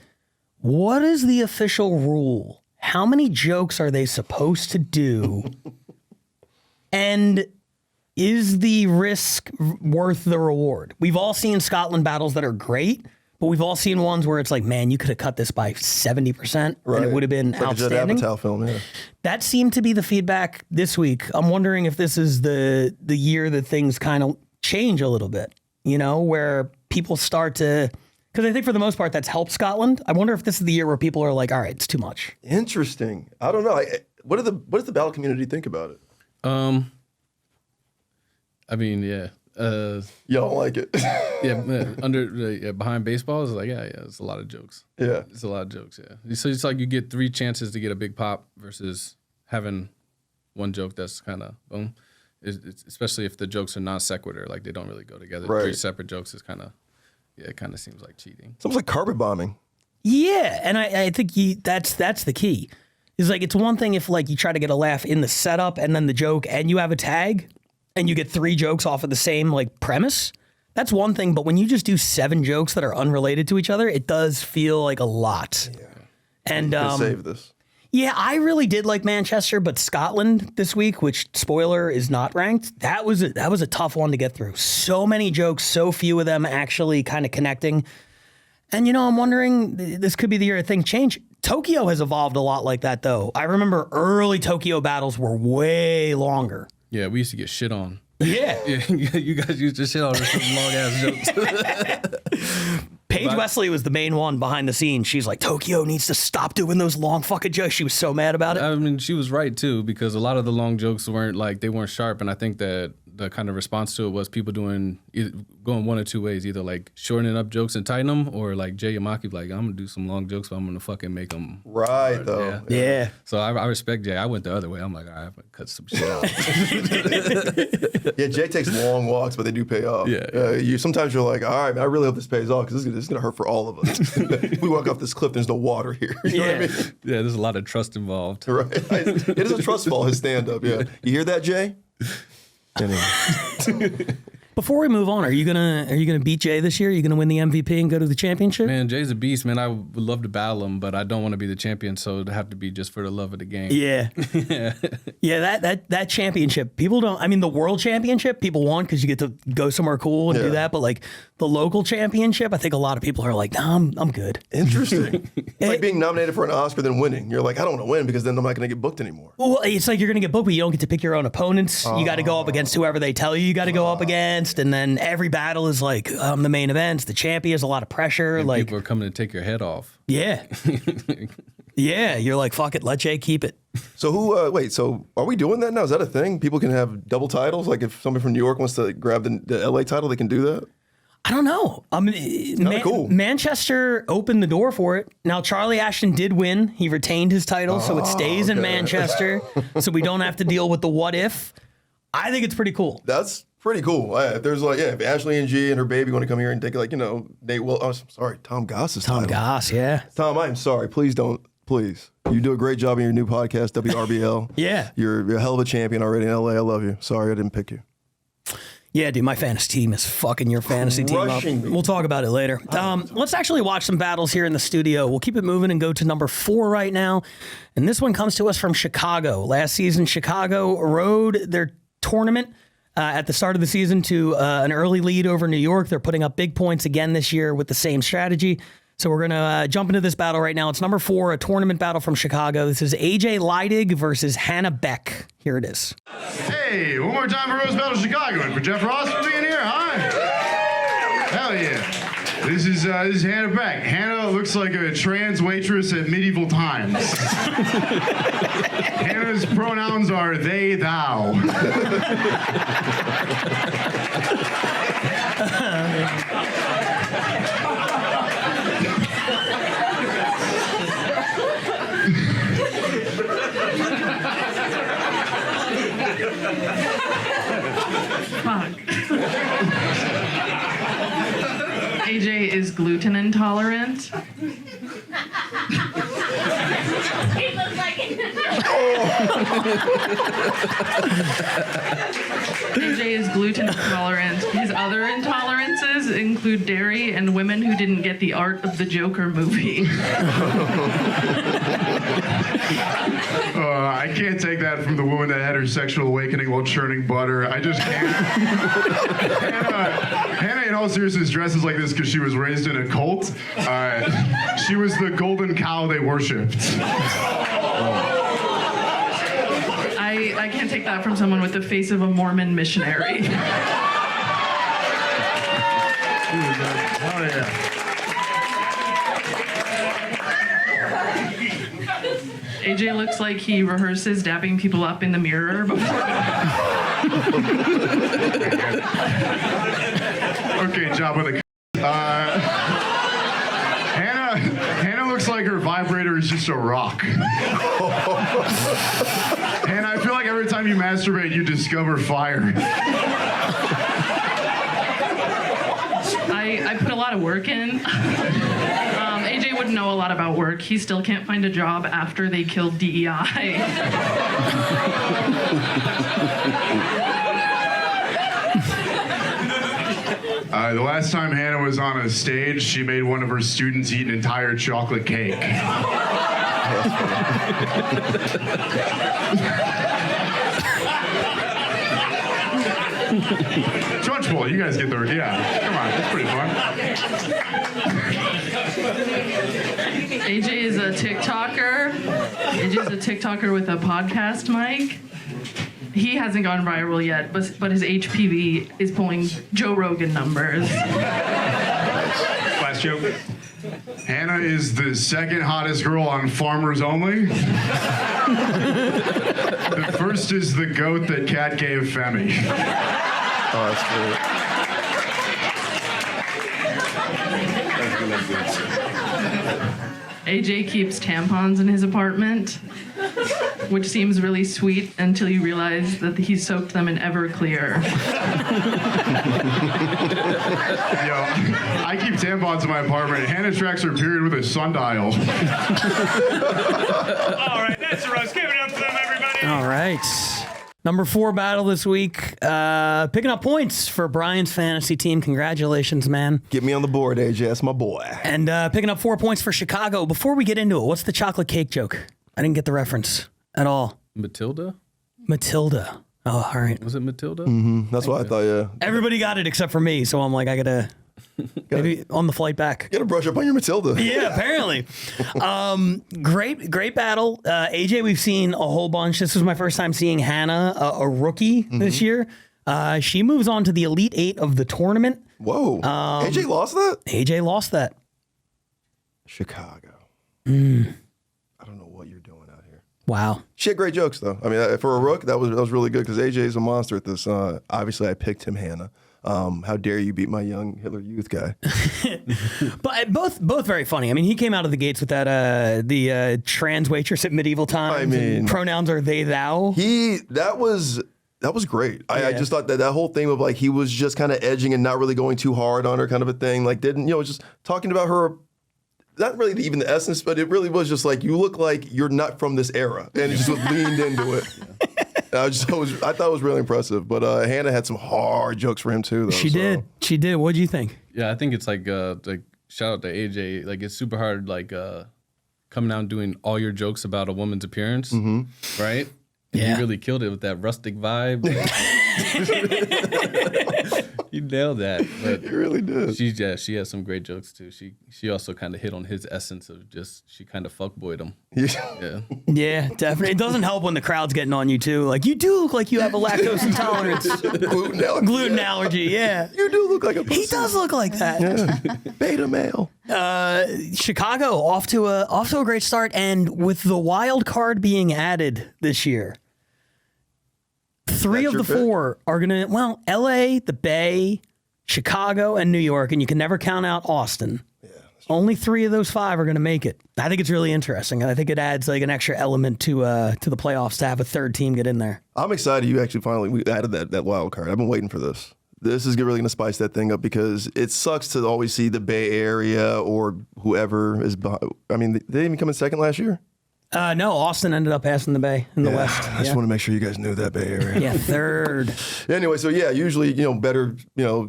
what is the official rule? How many jokes are they supposed to do? And is the risk worth the reward? We've all seen Scotland battles that are great, but we've all seen ones where it's like, man, you could have cut this by 70%, Right. and it would have been It's like outstanding. a Judd Apatow film, yeah. That seemed to be the feedback this week. I'm wondering if this is the year that things kind of change a little bit, you know, where people start to, because I think for the most part that's helped Scotland. I wonder if this is the year where people are like, all right, it's too much. Interesting. I don't know. What does the battle community think about it? I mean, yeah. Y'all don't like it. Yeah, behind baseball is like, yeah, it's a lot of jokes. Yeah. It's a lot of jokes, yeah. So it's like you get 3 chances to get a big pop versus having one joke that's kind of boom. It's, especially if the jokes are non sequitur, like they don't really go together. Right. 3 separate jokes is kind of, yeah, it kind of seems like cheating. It's almost like carpet bombing. Yeah, and I think that's the key. Is like, it's one thing if like you try to get a laugh in the setup and then the joke and you have a tag and you get 3 jokes off of the same like premise. That's one thing, but when you just do 7 jokes that are unrelated to each other, it does feel like a lot. Yeah. And save this. Yeah, I really did like Manchester, but Scotland this week, which spoiler is not ranked, that was a tough one to get through. So many jokes, so few of them actually kind of connecting. And I'm wondering, this could be the year things change. Tokyo has evolved a lot like that, though. I remember early Tokyo battles were way longer. Yeah, we used to get shit on. Yeah. You guys used to shit on some long ass jokes. Paige Wesley was the main one behind the scenes. She's like, Tokyo needs to stop doing those long fucking jokes. She was so mad about it. I mean, she was right too, because a lot of the long jokes they weren't sharp, and I think that the kind of response to it was people going one of two ways, either like shortening up jokes and tighten them, or like Jay Yamaki, like, I'm gonna do some long jokes, but I'm gonna fucking make them right hard. though. Yeah. So I respect Jay. I went the other way. I'm like, all right, I'm gonna cut some shit out. Yeah, Jay takes long walks, but they do pay off. Yeah. Sometimes you're like, all right, man, I really hope this pays off, because this is gonna hurt for all of us. If we walk off this cliff, there's no water here. You know what I mean? Yeah, there's a lot of trust involved. Right. It is a trust fall, his stand-up, yeah. You hear that, Jay? Anyway. Before we move on, are you gonna beat Jay this year? Are you gonna win the MVP and go to the championship? Man, Jay's a beast, man. I would love to battle him, but I don't want to be the champion, so it'd have to be just for the love of the game. Yeah. Yeah, that championship, people don't, I mean, the world championship, people want because you get to go somewhere cool and do that, but like the local championship, I think a lot of people are like, nah, I'm good. Interesting. It's like being nominated for an Oscar then winning. You're like, I don't want to win because then I'm not going to get booked anymore. Well, it's like you're going to get booked, but you don't get to pick your own opponents. You got to go up against whoever they tell you got to go up against. And then every battle is like the main events. The champion has a lot of pressure. And like people are coming to take your head off. Yeah. Yeah. You're like, fuck it. Let Jay keep it. So so are we doing that now? Is that a thing? People can have double titles? Like if somebody from New York wants to grab the LA title, they can do that? I don't know. Cool. Manchester opened the door for it. Now, Charlie Ashton did win. He retained his title, so it stays in Manchester, so we don't have to deal with the what if. I think it's pretty cool. That's pretty cool. If there's if Ashley and G and her baby want to come here and take Nate Will. Oh, sorry, Tom Goss's title. Tom Goss, yeah. Tom, I'm sorry. Please don't. Please. You do a great job in your new podcast, WRBL. Yeah. You're a hell of a champion already in LA. I love you. Sorry I didn't pick you. Yeah, dude, my fantasy team is fucking your fantasy team up. We'll talk about it later. Let's actually watch some battles here in the studio. We'll keep it moving and go to number 4 right now. And this one comes to us from Chicago. Last season, Chicago rode their tournament at the start of the season to an early lead over New York. They're putting up big points again this year with the same strategy. So we're going to jump into this battle right now. It's number 4, a tournament battle from Chicago. This is AJ Litig versus Hannah Beck. Here it is. Hey, one more time for Rose Battle Chicago. And for Jeff Ross for being here. Hi. Hell yeah. This is Hannah Beck. Hannah looks like a trans waitress at medieval times. Hannah's pronouns are they, thou. Fuck. AJ is gluten intolerant. He looks like it. AJ is gluten intolerant. His other intolerances include dairy and women who didn't get the art of the Joker movie. I can't take that from the woman that had her sexual awakening while churning butter. I just can't. Hannah, in all seriousness, dresses like this because she was raised in a cult. She was the golden cow they worshipped. I can't take that from someone with the face of a Mormon missionary. Oh, yeah. AJ looks like he rehearses dapping people up in the mirror before. Okay, job with a. Hannah looks like her vibrator is just a rock. And I feel like every time you masturbate, you discover fire. I put a lot of work in. AJ wouldn't know a lot about work. He still can't find a job after they killed DEI. The last time Hannah was on a stage, she made one of her students eat an entire chocolate cake. Trunch Bowl, you guys get the, yeah, come on, it's pretty fun. AJ is a TikToker. AJ is a TikToker with a podcast mic. He hasn't gone viral yet, but his HPV is pulling Joe Rogan numbers. Last joke. Hannah is the second hottest girl on Farmers Only. The first is the goat that Kat gave Femi. Oh, that's AJ keeps tampons in his apartment, which seems really sweet until you realize that he soaked them in Everclear. Yo, I keep tampons in my apartment. Hannah tracks her period with a sundial. All right, that's the roast. Give it up for them, everybody. All right. Number 4 battle this week. Picking up points for Brian's fantasy team. Congratulations, man. Get me on the board, AJ. That's my boy. And picking up 4 points for Chicago. Before we get into it, what's the chocolate cake joke? I didn't get the reference at all. Matilda? Matilda. Oh, all right. Was it Matilda? Mm-hmm. That's what I thought, yeah. Everybody got it except for me, so I'm like, I gotta maybe on the flight back. Gotta brush up on your Matilda. Yeah, apparently. Great battle. AJ, we've seen a whole bunch. This was my first time seeing Hannah, a rookie this year. She moves on to the Elite 8 of the tournament. Whoa. AJ lost that? AJ lost that. Chicago. I don't know what you're doing out here. Wow. She had great jokes, though. I mean, for a rook, that was really good because AJ is a monster at this. Obviously, I picked him, Hannah. How dare you beat my young Hitler Youth guy? But both very funny. I mean, he came out of the gates with that the trans waitress at medieval times. I mean, and pronouns are they, thou. That was great. I just thought that whole thing of like he was just kind of edging and not really going too hard on her, kind of a thing. Like just talking about her. Not really even the essence, but it really was just like, you look like you're not from this era. And it just leaned into it. I thought it was really impressive. But Hannah had some hard jokes for him too, though. She did. What'd you think? Yeah, I think it's like shout out to AJ. Like, it's super hard, coming out and doing all your jokes about a woman's appearance, right? And Yeah. you really killed it with that rustic vibe. You nailed that. But You really did. She has some great jokes too. She also kind of hit on his essence of she kind of fuckboyed him. Yeah. Yeah, definitely. It doesn't help when the crowd's getting on you too. Like, you do look like you have a lactose intolerance. Gluten allergy, yeah. You do look like a pussy. He does look like that. Yeah. Beta male. Chicago off to a great start, and with the wild card being added this year, 3 of the 4 are gonna LA, the Bay, Chicago, and New York, and you can never count out Austin. Only 3 of those 5 are going to make it. I think it's really interesting. I think it adds like an extra element to the playoffs to have a third team get in there. I'm excited you actually finally added that wild card. I've been waiting for this. This is really going to spice that thing up because it sucks to always see the Bay Area or whoever is behind. I mean, they didn't even come in second last year? No, Austin ended up passing the Bay in the West. I just want to make sure you guys knew that Bay Area. Yeah, third. Anyway, so yeah, usually, better,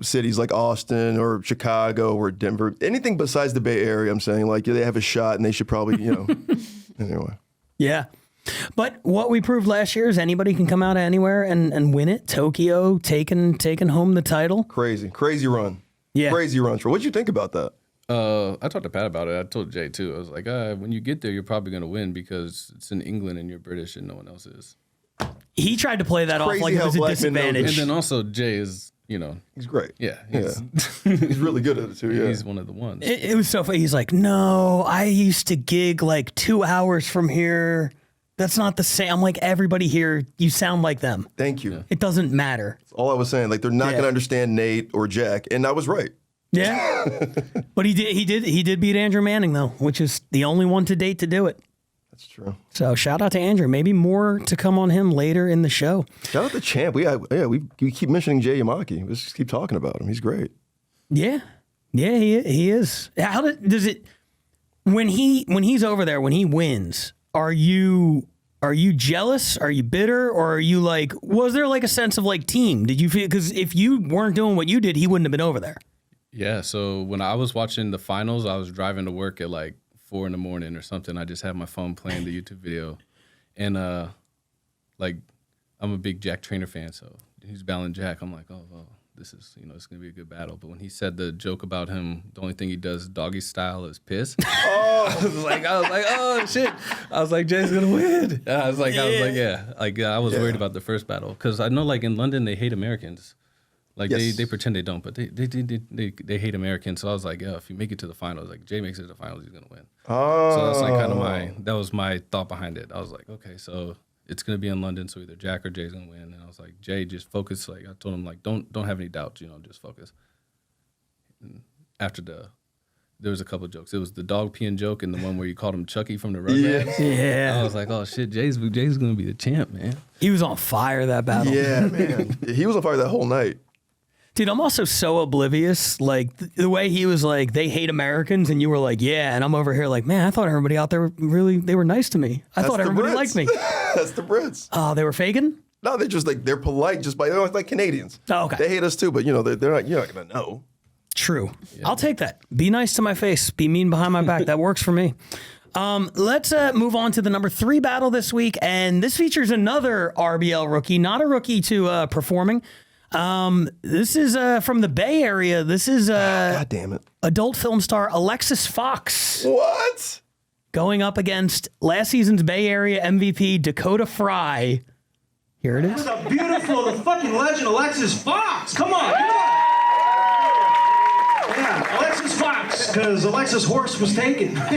cities like Austin or Chicago or Denver, anything besides the Bay Area, I'm saying, like, they have a shot and they should probably, anyway. Yeah. But what we proved last year is anybody can come out of anywhere and win it. Tokyo taking home the title. Crazy run. Yeah. Crazy run. What did you think about that? I talked to Pat about it. I told Jay too. I was like, when you get there, you're probably going to win because it's in England and you're British and no one else is. He tried to play that off like it was a disadvantage. And then also Jay is, he's great. Yeah. He's really good at it too. Yeah. He's one of the ones. It was so funny. He's like, no, I used to gig like 2 hours from here. That's not the same. I'm like, everybody here, you sound like them. Thank you. It doesn't matter. That's all I was saying. Like, they're not going to understand Nate or Jack. And I was right. Yeah. But he did beat Andrew Manning though, which is the only one to date to do it. That's true. So shout out to Andrew. Maybe more to come on him later in the show. Shout out to Champ. We keep mentioning Jay Yamaki. Let's just keep talking about him. He's great. Yeah. Yeah, he is. How does it when he's over there, when he wins, are you jealous? Are you bitter? Or are you like, was there like a sense of like team? Did you feel, because if you weren't doing what you did, he wouldn't have been over there. Yeah, so when I was watching the finals, I was driving to work at like 4 a.m. or something. I just had my phone playing the YouTube video. And like I'm a big Jack Traynor fan, so he's battling Jack. I'm like, oh, this is, it's going to be a good battle. But when he said the joke about him, the only thing he does doggy style is piss. I was like, oh shit. I was like, Jay's going to win. And I was like, yeah. I was worried about the first battle because I know like in London they hate Americans. Like they pretend they don't, but they hate Americans. So I was like, yeah, if you make it to the finals, like Jay makes it to the finals, he's gonna win. Oh. So that's like kind of that was my thought behind it. I was like, okay, so it's gonna be in London, so either Jack or Jay's gonna win. And I was like, Jay, just focus. Like I told him, like don't have any doubts, just focus. And after there was a couple of jokes. It was the dog peeing joke and the one where you called him Chucky from the Rugrats. Yeah. I was like, oh shit, Jay's gonna be the champ, man. He was on fire that battle. Yeah, man. He was on fire that whole night. Dude, I'm also so oblivious. Like, the way he was like, they hate Americans, and you were like, yeah. And I'm over here like, man, I thought everybody out there they were nice to me. I thought everybody liked me. That's the Brits. Oh, they were faking? No, they're just like, they're polite just by, like Canadians. Oh, okay. They hate us too, but they're not, you're not going to know. True. Yeah. I'll take that. Be nice to my face. Be mean behind my back. That works for me. Let's move on to the number 3 battle this week. And this features another RBL rookie, not a rookie to performing. This is from the Bay Area. This is God damn it. Adult film star Alexis Fox. What? Going up against last season's Bay Area MVP Dakota Fry. Here it is. The fucking legend Alexis Fox. Come on. Yeah, Alexis Fox, because Alexis' horse was taken. No,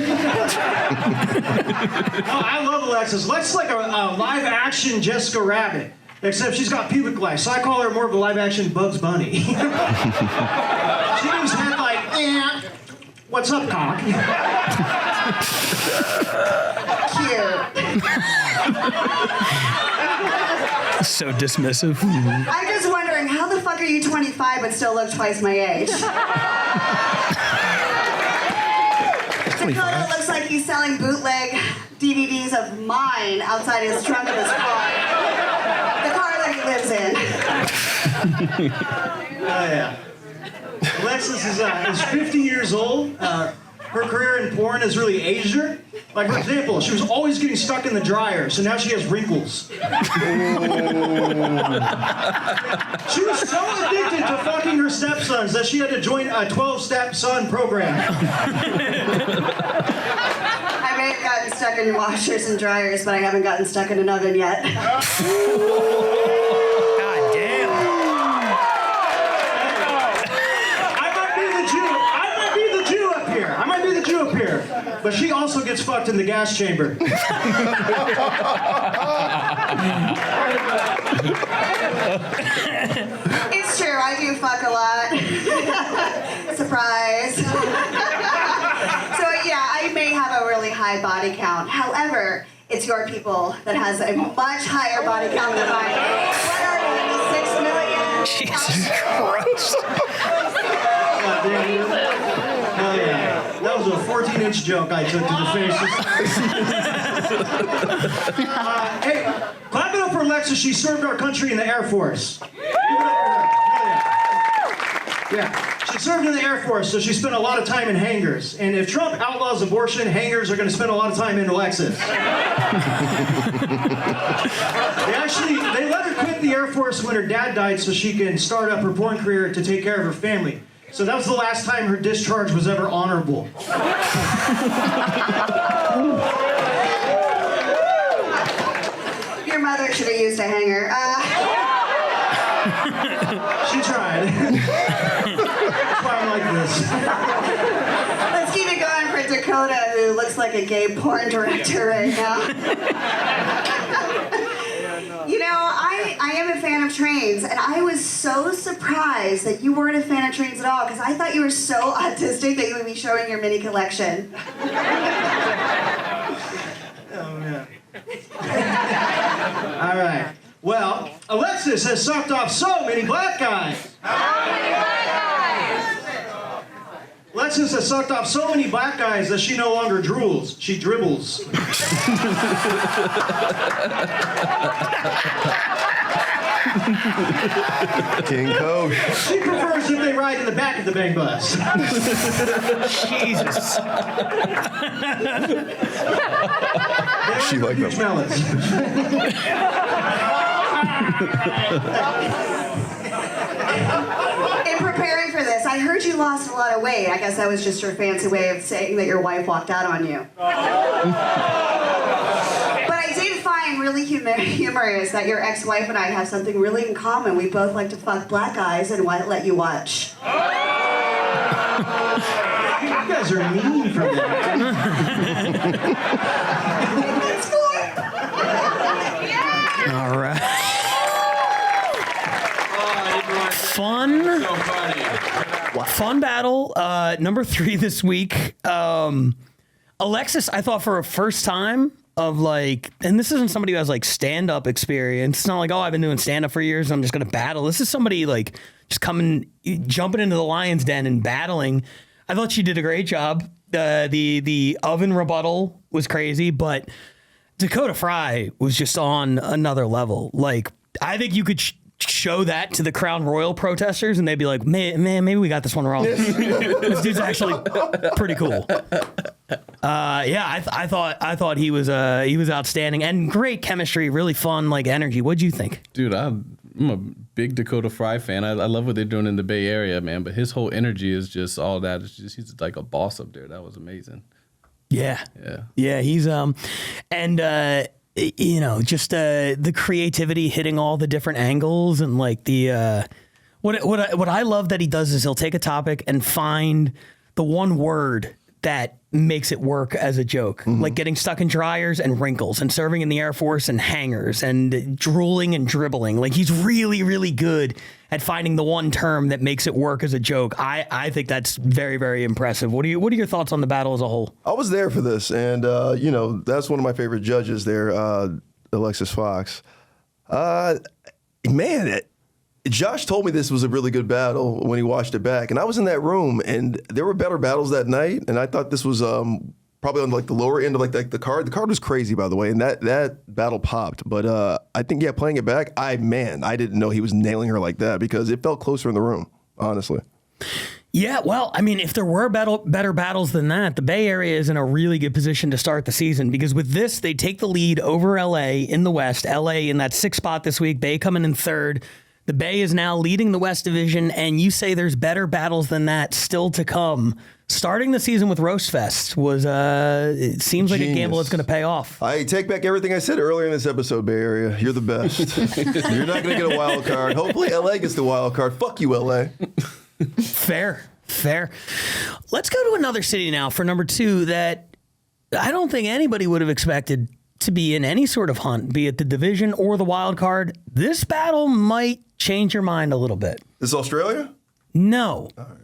I love Alexis. Alexis is like a live action Jessica Rabbit. Except she's got pubic lice, so I call her more of a live-action Bugs Bunny. She just had like, what's up, cock? Cute. So dismissive. I'm just wondering, how the fuck are you 25 but still look twice my age? Dakota looks like he's selling bootleg DVDs of mine outside his trunk of his car. The car that he lives in. Oh, yeah. Alexis is 50 years old. Her career in porn has really aged her. Like, for example, she was always getting stuck in the dryer, so now she has wrinkles. She was so addicted to fucking her stepsons that she had to join a 12-step son program. I may have gotten stuck in washers and dryers, but I haven't gotten stuck in an oven yet. God damn. I might be the Jew up here. But she also gets fucked in the gas chamber. It's true, I do fuck a lot. Surprise. So yeah, I may have a really high body count. However, it's your people that has a much higher body count than mine. What are we, 6 million? Jesus Christ. Hell yeah. That was a 14-inch joke I took to the face. Hey, clap it up for Alexis. She served our country in the Air Force. Give it up for her. Yeah, she served in the Air Force, so she spent a lot of time in hangars. And if Trump outlaws abortion, hangars are going to spend a lot of time in Alexis. They let her quit the Air Force when her dad died so she can start up her porn career to take care of her family. So that was the last time her discharge was ever honorable. Your mother should have used a hanger. She tried. That's why I'm like this. Let's keep it going for Dakota, who looks like a gay porn director right now. You know, I am a fan of trains, and I was so surprised that you weren't a fan of trains at all, because I thought you were so autistic that you would be showing your mini collection. Oh, man. All right. Well, Alexis has sucked off so many black guys. How many black guys? Alexis has sucked off so many black guys that she no longer drools. She dribbles. King Coach. She prefers if they ride in the back of the bang bus. Jesus. She like Huge melons. In preparing for this, I heard you lost a lot of weight. I guess that was just your fancy way of saying that your wife walked out on you. But I did find really humorous that your ex-wife and I have something really in common. We both like to fuck black guys and let you watch. You guys are mean for that. All right. Fun battle. Number 3 this week. Alexis, I thought for a first time of like, and this isn't somebody who has like stand-up experience. It's not like, oh, I've been doing stand-up for years and I'm just going to battle. This is somebody like just jumping into the lion's den and battling. I thought she did a great job. The oven rebuttal was crazy, but Dakota Fry was just on another level. Like, I think you could show that to the Crown Royal protesters and they'd be like, man, maybe we got this one wrong. This dude's actually pretty cool. I thought he was outstanding and great chemistry, really fun, like energy. What'd you think? Dude, I'm a big Dakota Fry fan. I love what they're doing in the Bay Area, man. But his whole energy is just all that. It's just, he's like a boss up there. That was amazing. Yeah. He's just the creativity hitting all the different angles and like the what I love that he does is he'll take a topic and find the one word that makes it work as a joke, like getting stuck in dryers and wrinkles and serving in the Air Force and hangers and drooling and dribbling. Like he's really, really good at finding the one term that makes it work as a joke. I think that's very, very impressive. What are your thoughts on the battle as a whole? I was there for this, and that's one of my favorite judges there, Alexis Fox. Josh told me this was a really good battle when he watched it back, and I was in that room, and there were better battles that night, and I thought this was probably on like the lower end of like the card. The card was crazy, by the way, and that battle popped. But I think playing it back, I didn't know he was nailing her like that because it felt closer in the room, honestly. Yeah, well, I mean, if there were better battles than that, the Bay Area is in a really good position to start the season because with this, they take the lead over LA in the West. LA in that 6th spot this week, Bay coming in 3rd. The Bay is now leading the West Division, and you say there's better battles than that still to come. Starting the season with Roast Fest was, it seems like a gamble that's going to pay off. I take back everything I said earlier in this episode, Bay Area. You're the best. You're not going to get a wild card. Hopefully LA gets the wild card. Fuck you, LA. Fair. Let's go to another city now for number 2 that I don't think anybody would have expected to be in any sort of hunt, be it the division or the wild card. This battle might change your mind a little bit. Is Australia? No. All right.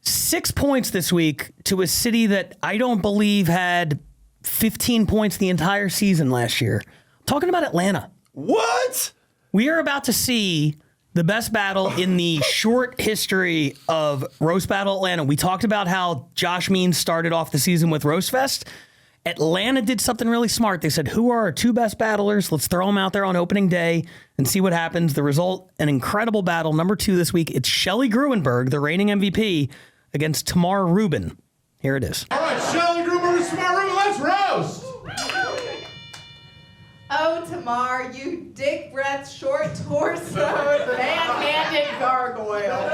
6 points this week to a city that I don't believe had 15 points the entire season last year. I'm talking about Atlanta. What? We are about to see the best battle in the short history of Roast Battle Atlanta. We talked about how Josh Means started off the season with Roast Fest. Atlanta did something really smart. They said, who are our 2 best battlers? Let's throw them out there on opening day and see what happens. The result, an incredible battle. Number 2 this week, it's Shelley Gruenberg, the reigning MVP, against Tamar Ruben. Here it is. All right, Shelley Gruenberg, Tamar Ruben, let's roast. Oh, Tamar, you dick breath, short torso, man-handed gargoyle.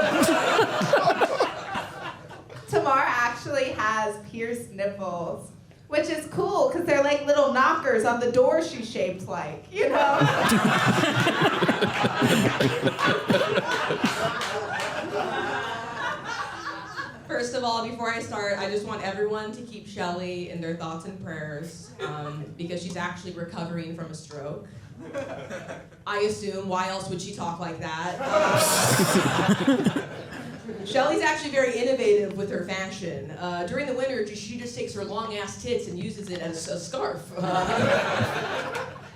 Tamar actually has pierced nipples. Which is cool, because they're like little knockers on the door she's shaped like, you know? First of all, before I start, I just want everyone to keep Shelley in their thoughts and prayers, because she's actually recovering from a stroke. I assume, why else would she talk like that? Shelley's actually very innovative with her fashion. During the winter, she just takes her long-ass tits and uses it as a scarf.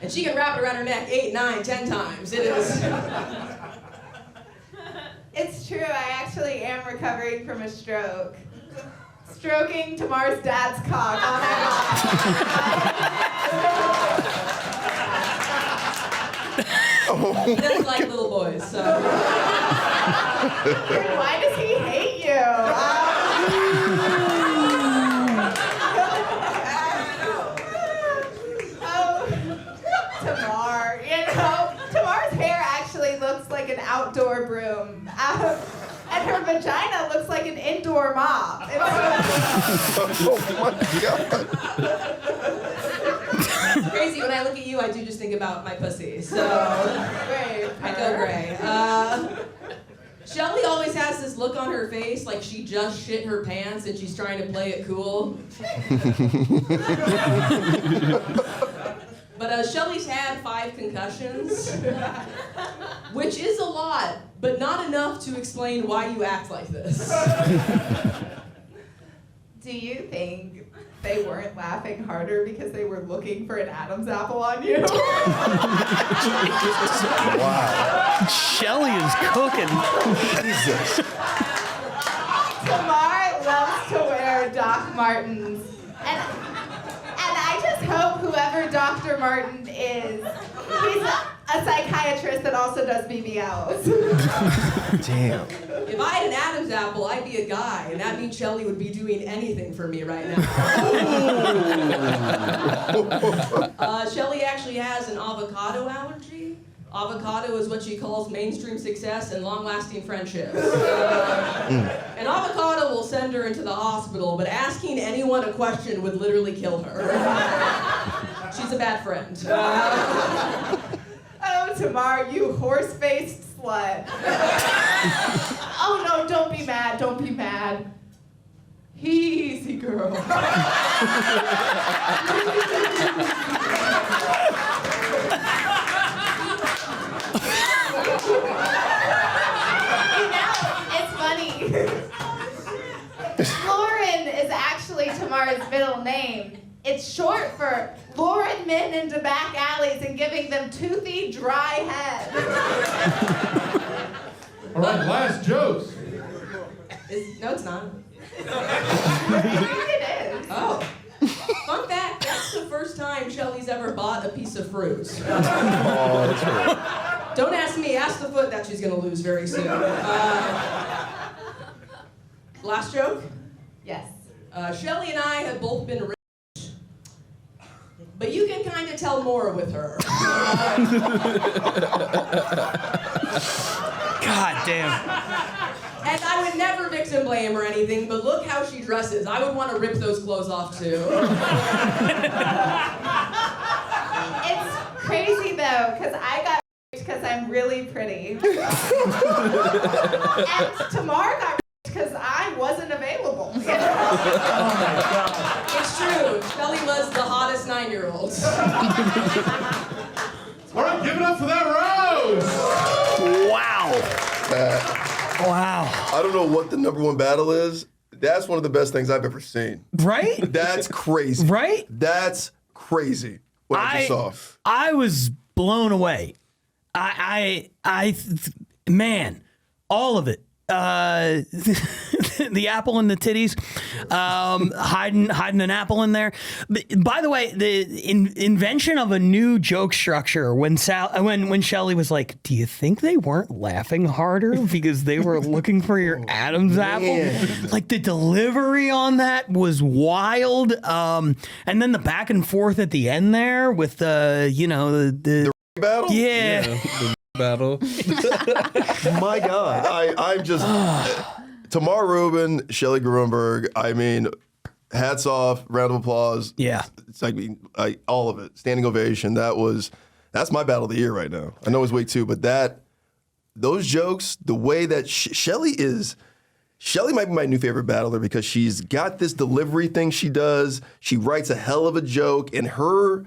And she can wrap it around her neck 8, 9, 10 times. It is... It's true, I actually am recovering from a stroke. Stroking Tamar's dad's cock all night long. He doesn't like little boys, so. Why does he hate you? Tamar, Tamar's hair actually looks like an outdoor broom. And her vagina looks like an indoor mop. Oh my God. It's crazy. When I look at you, I do just think about my pussy. So Gray. I go gray. Shelley always has this look on her face like she just shit her pants and she's trying to play it cool. But Shelley's had 5 concussions, which is a lot, but not enough to explain why you act like this. Do you think they weren't laughing harder because they were looking for an Adam's apple on you? Wow. Shelley is cooking. Jesus. Tamar loves to wear Doc Martens. And I just hope whoever Dr. Martin is, he's a psychiatrist that also does BBLs. Damn. If I had an Adam's apple, I'd be a guy, and that means Shelley would be doing anything for me right now. Shelley actually has an avocado allergy. Avocado is what she calls mainstream success and long-lasting friendships. An avocado will send her into the hospital, but asking anyone a question would literally kill her. She's a bad friend. Oh, Tamar, you horse-faced slut. Oh no, don't be mad, don't be mad. Easy, girl. It's funny. Lauren is actually Tamar's middle name. It's short for luring men into back alleys and giving them toothy, dry heads. All right, last jokes. No, it's not. It is. Oh. Fun fact, that's the first time Shelley's ever bought a piece of fruit. Oh, that's right. Don't ask me, ask the foot that she's gonna lose very soon. Last joke? Yes. Shelley and I have both been rich, but you can kind of tell more with her. God damn. And I would never victim blame or anything, but look how she dresses. I would want to rip those clothes off too. It's crazy though, because I got because I'm really pretty. And Tamar got because I wasn't available. Oh my God. It's true. Shelley was the hottest 9-year-old. All right, give it up for that rose. Wow. Wow. I don't know what the #1 battle is. That's one of the best things I've ever seen. Right? That's crazy. Right? That's crazy. What I just saw. I was blown away. Man, all of it. The apple and the titties, hiding an apple in there. But, by the way, the invention of a new joke structure when Shelley was like, "Do you think they weren't laughing harder because they were looking for your Adam's apple?" Like the delivery on that was wild. And then the back and forth at the end there with the battle. Yeah. The battle. My God, I'm just Tamar, Ruben, Shelley, Gruenberg. I mean, hats off, round of applause. Yeah, it's like all of it, standing ovation. That's my battle of the year right now. I know it's week 2, but those jokes, the way that Shelley might be my new favorite battler because she's got this delivery thing she does. She writes a hell of a joke, and her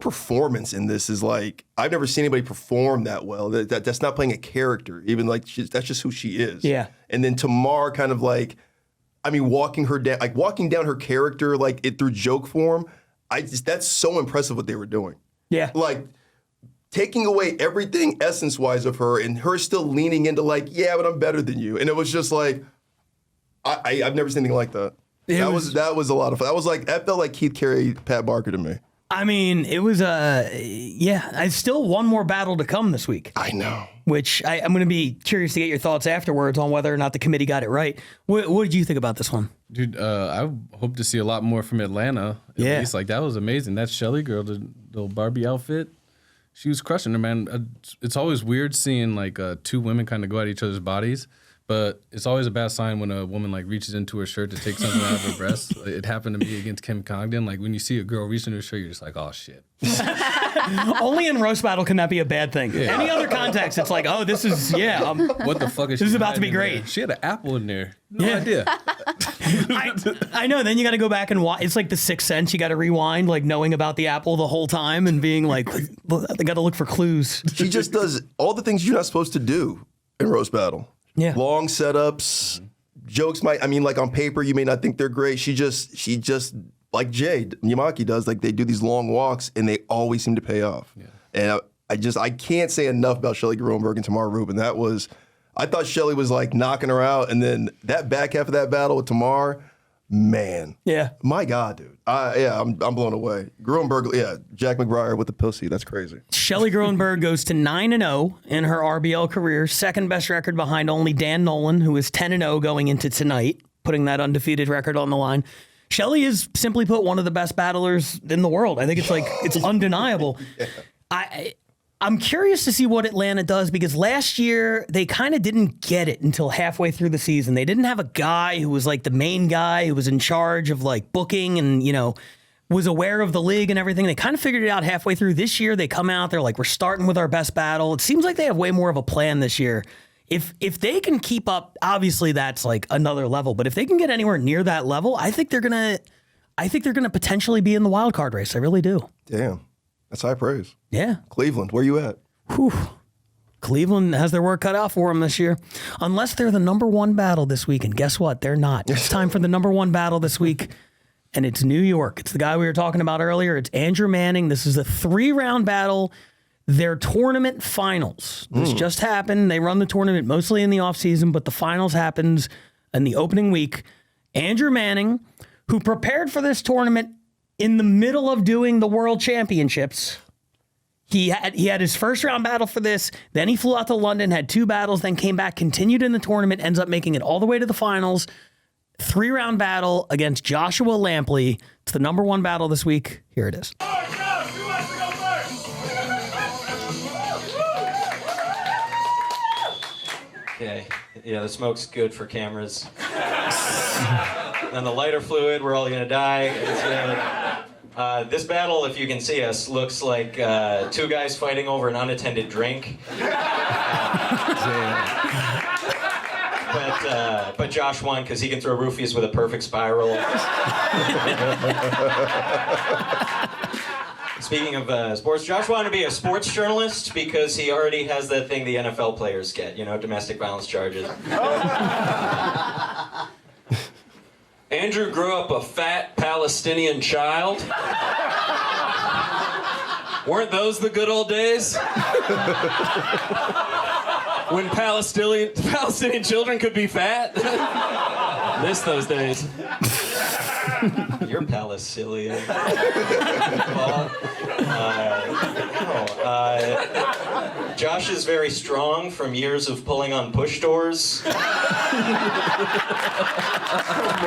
performance in this is like, I've never seen anybody perform that well. That's not playing a character, even like that's just who she is. Yeah. And then Tamar kind of like, walking down her character like it through joke form. That's so impressive what they were doing. Yeah. Like taking away everything essence-wise of her and her still leaning into like, yeah, but I'm better than you. And it was just like, I've never seen anything like that. That was a lot of fun. That felt like Keith Carey, Pat Barker to me. I mean, it was I still one more battle to come this week. I know. Which I'm going to be curious to get your thoughts afterwards on whether or not the committee got it right. What did you think about this one? Dude, I hope to see a lot more from Atlanta. At least. Like, that was amazing. That Shelley girl, the little Barbie outfit, she was crushing her, man. It's always weird seeing, like, two women kind of go at each other's bodies. But it's always a bad sign when a woman like reaches into her shirt to take something out of her breast. It happened to me against Kim Congdon. Like when you see a girl reach into her shirt, you're just like, oh shit. Only in roast battle can that be a bad thing. Yeah. Any other context, it's like, oh, this is what the fuck is this is about to be great. There? She had an apple in there. No idea. I know. Then you got to go back and watch. It's like the Sixth Sense. You got to rewind, like knowing about the apple the whole time and being like, they got to look for clues. She just does all the things you're not supposed to do in roast battle. Yeah. Long setups, jokes like on paper you may not think they're great. She just like Jay Yamaki does, like they do these long walks and they always seem to pay off. Yeah. And I can't say enough about Shelley Gruenberg and Tamar Ruben. I thought Shelley was like knocking her out, and then that back half of that battle with Tamar, man. Yeah. My God, dude. I'm blown away. Gruenberg, Jack McBrayer with the pussy. That's crazy. Shelley Gruenberg goes to 9-0 in her RBL career, second best record behind only Dan Nolan, who is 10-0 going into tonight, putting that undefeated record on the line. Shelley is, simply put, one of the best battlers in the world. I think it's undeniable. Yeah. I'm curious to see what Atlanta does, because last year they kind of didn't get it until halfway through the season. They didn't have a guy who was like the main guy who was in charge of like booking and, was aware of the league and everything. They kind of figured it out halfway through. This year they come out, they're like, we're starting with our best battle. It seems like they have way more of a plan this year. If they can keep up, obviously that's like another level, but if they can get anywhere near that level, I think they're gonna potentially be in the wild card race. I really do. Damn. That's high praise. Yeah. Cleveland, where you at? Whew. Cleveland has their work cut out for them this year. Unless they're the number one battle this week. And guess what? They're not. It's time for the number one battle this week. And it's New York. It's the guy we were talking about earlier. It's Andrew Manning. This is a 3-round battle. Their tournament finals. This just happened. They run the tournament mostly in the offseason, but the finals happens in the opening week. Andrew Manning, who prepared for this tournament in the middle of doing the World Championships. He had his first round battle for this. Then he flew out to London, had 2 battles, then came back, continued in the tournament, ends up making it all the way to the finals. 3-round battle against Joshua Lampley. It's the number one battle this week. Here it is. Okay. Yeah, the smoke's good for cameras. And the lighter fluid, we're all gonna die. It's good. This battle, if you can see us, looks like 2 guys fighting over an unattended drink. But Josh won because he can throw roofies with a perfect spiral. Speaking of sports, Josh wanted to be a sports journalist because he already has that thing the NFL players get, domestic violence charges. Andrew grew up a fat Palestinian child. Weren't those the good old days? When Palestinian children could be fat? Miss those days. You're Palestinian. Josh is very strong from years of pulling on push doors. Come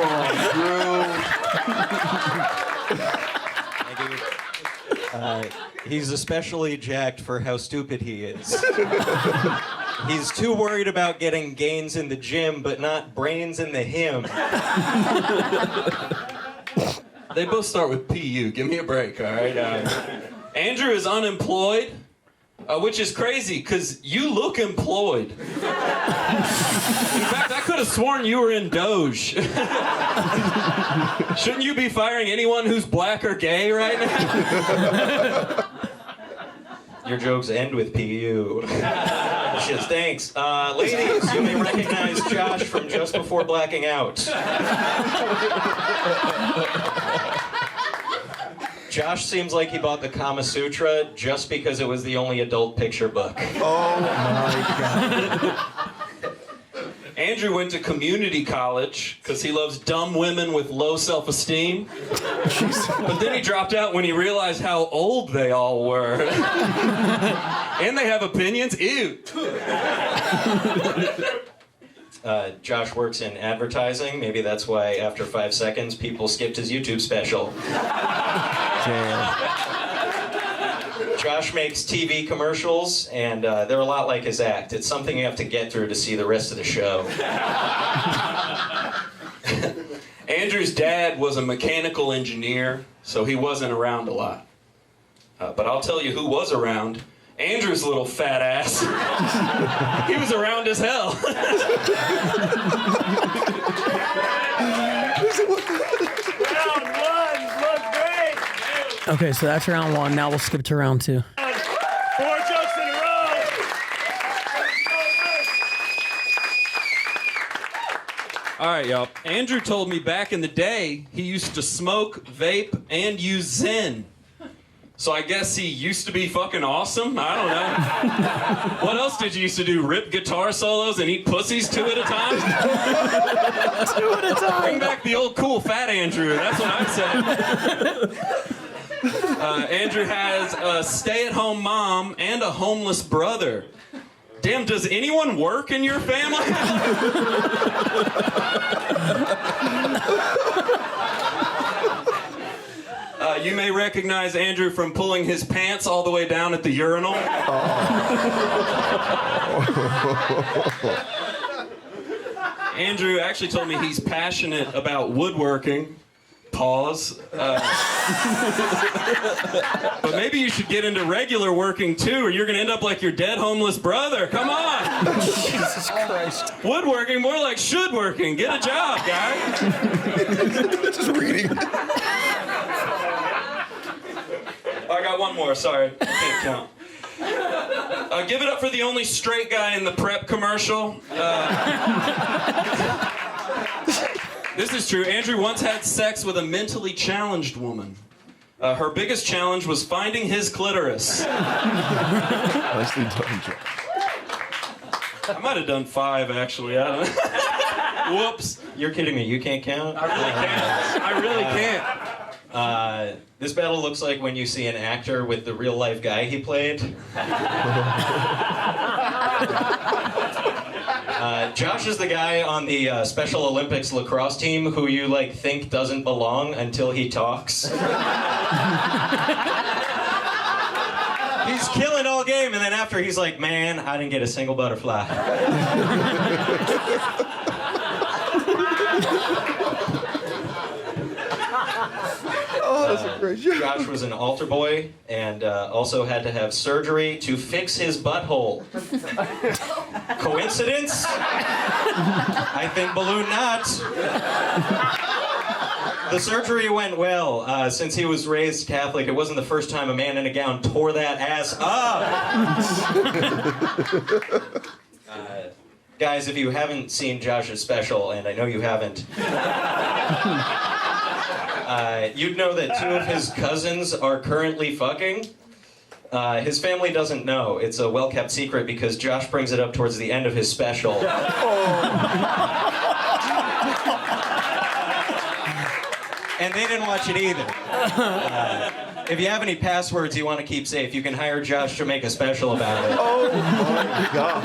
on, Drew. He's especially jacked for how stupid he is. He's too worried about getting gains in the gym, but not brains in the him. They both start with PU. Give me a break, all right? Andrew is unemployed, which is crazy, because you look employed. In fact, I could have sworn you were in Doge. Shouldn't you be firing anyone who's black or gay right now? Your jokes end with PU. Shit stinks. Ladies, you may recognize Josh from just before blacking out. Josh seems like he bought the Kama Sutra just because it was the only adult picture book. Oh my God. Andrew went to community college because he loves dumb women with low self-esteem. But then he dropped out when he realized how old they all were. And they have opinions. Ew. Josh works in advertising. Maybe that's why after 5 seconds, people skipped his YouTube special. Josh makes TV commercials, and they're a lot like his act. It's something you have to get through to see the rest of the show. Andrew's dad was a mechanical engineer, so he wasn't around a lot. But I'll tell you who was around. Andrew's little fat ass. He was around as hell. Round one, look great. Okay, so that's round one. Now we'll skip to round two. 4 jokes in a row. All right, y'all. Andrew told me back in the day he used to smoke, vape, and use Zen. So I guess he used to be fucking awesome? I don't know. What else did you used to do? Rip guitar solos and eat pussies 2 at a time? 2 at a time. Bring back the old cool fat Andrew. That's what I'm saying. Andrew has a stay-at-home mom and a homeless brother. Damn, does anyone work in your family? You may recognize Andrew from pulling his pants all the way down at the urinal. Andrew actually told me he's passionate about woodworking. Pause. But maybe you should get into regular working too, or you're gonna end up like your dead homeless brother. Come on. Jesus Christ. Woodworking, more like should working. Get a job, guy. Just reading. I got one more, sorry. I can't count. Give it up for the only straight guy in the prep commercial. This is true. Andrew once had sex with a mentally challenged woman. Her biggest challenge was finding his clitoris. Nicely done, Josh. I might have done 5, actually. I don't know. Whoops. You're kidding me. You can't count? I really can't. I really can't. This battle looks like when you see an actor with the real life guy he played. Josh is the guy on the Special Olympics lacrosse team who you like think doesn't belong until he talks. He's killing all game, and then after he's like, man, I didn't get a single butterfly. Oh, that's a great joke. Josh was an altar boy and also had to have surgery to fix his butthole. Coincidence? I think balloon not. The surgery went well. Since he was raised Catholic, it wasn't the first time a man in a gown tore that ass up. Guys, if you haven't seen Josh's special, and I know you haven't, you'd know that 2 of his cousins are currently fucking. His family doesn't know. It's a well-kept secret because Josh brings it up towards the end of his special. And they didn't watch it either. If you have any passwords you want to keep safe, you can hire Josh to make a special about it. Oh my God.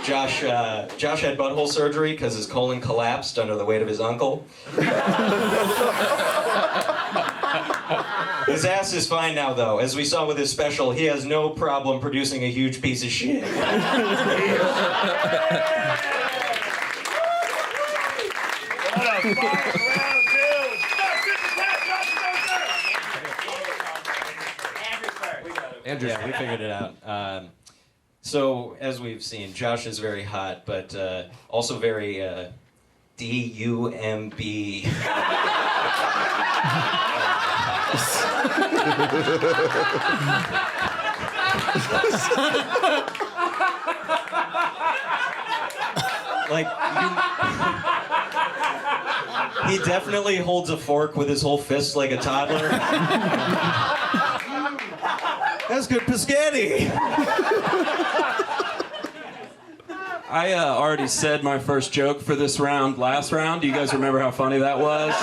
Josh had butthole surgery because his colon collapsed under the weight of his uncle. His ass is fine now, though. As we saw with his special, he has no problem producing a huge piece of shit. Andrew, yeah, we figured it out. So, as we've seen, Josh is very hot, but also very D-U-M-B. Like, he definitely holds a fork with his whole fist like a toddler. That's good biscotti. I already said my first joke for this round last round. Do you guys remember how funny that was?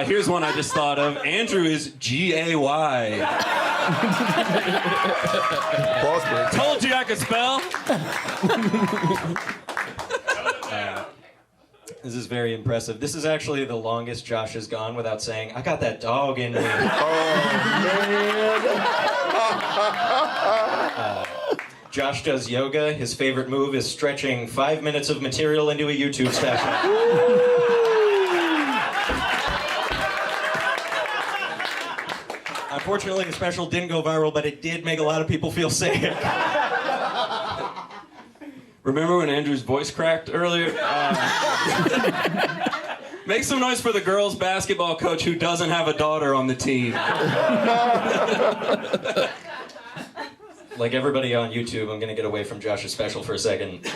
Here's one I just thought of. Andrew is G-A-Y. Told you I could spell. This is very impressive. This is actually the longest Josh has gone without saying, I got that dog in me. Josh does yoga. His favorite move is stretching 5 minutes of material into a YouTube special. Unfortunately, the special didn't go viral, but it did make a lot of people feel sick. Remember when Andrew's voice cracked earlier? Make some noise for the girls' basketball coach who doesn't have a daughter on the team. Like everybody on YouTube, I'm going to get away from Josh's special for a second.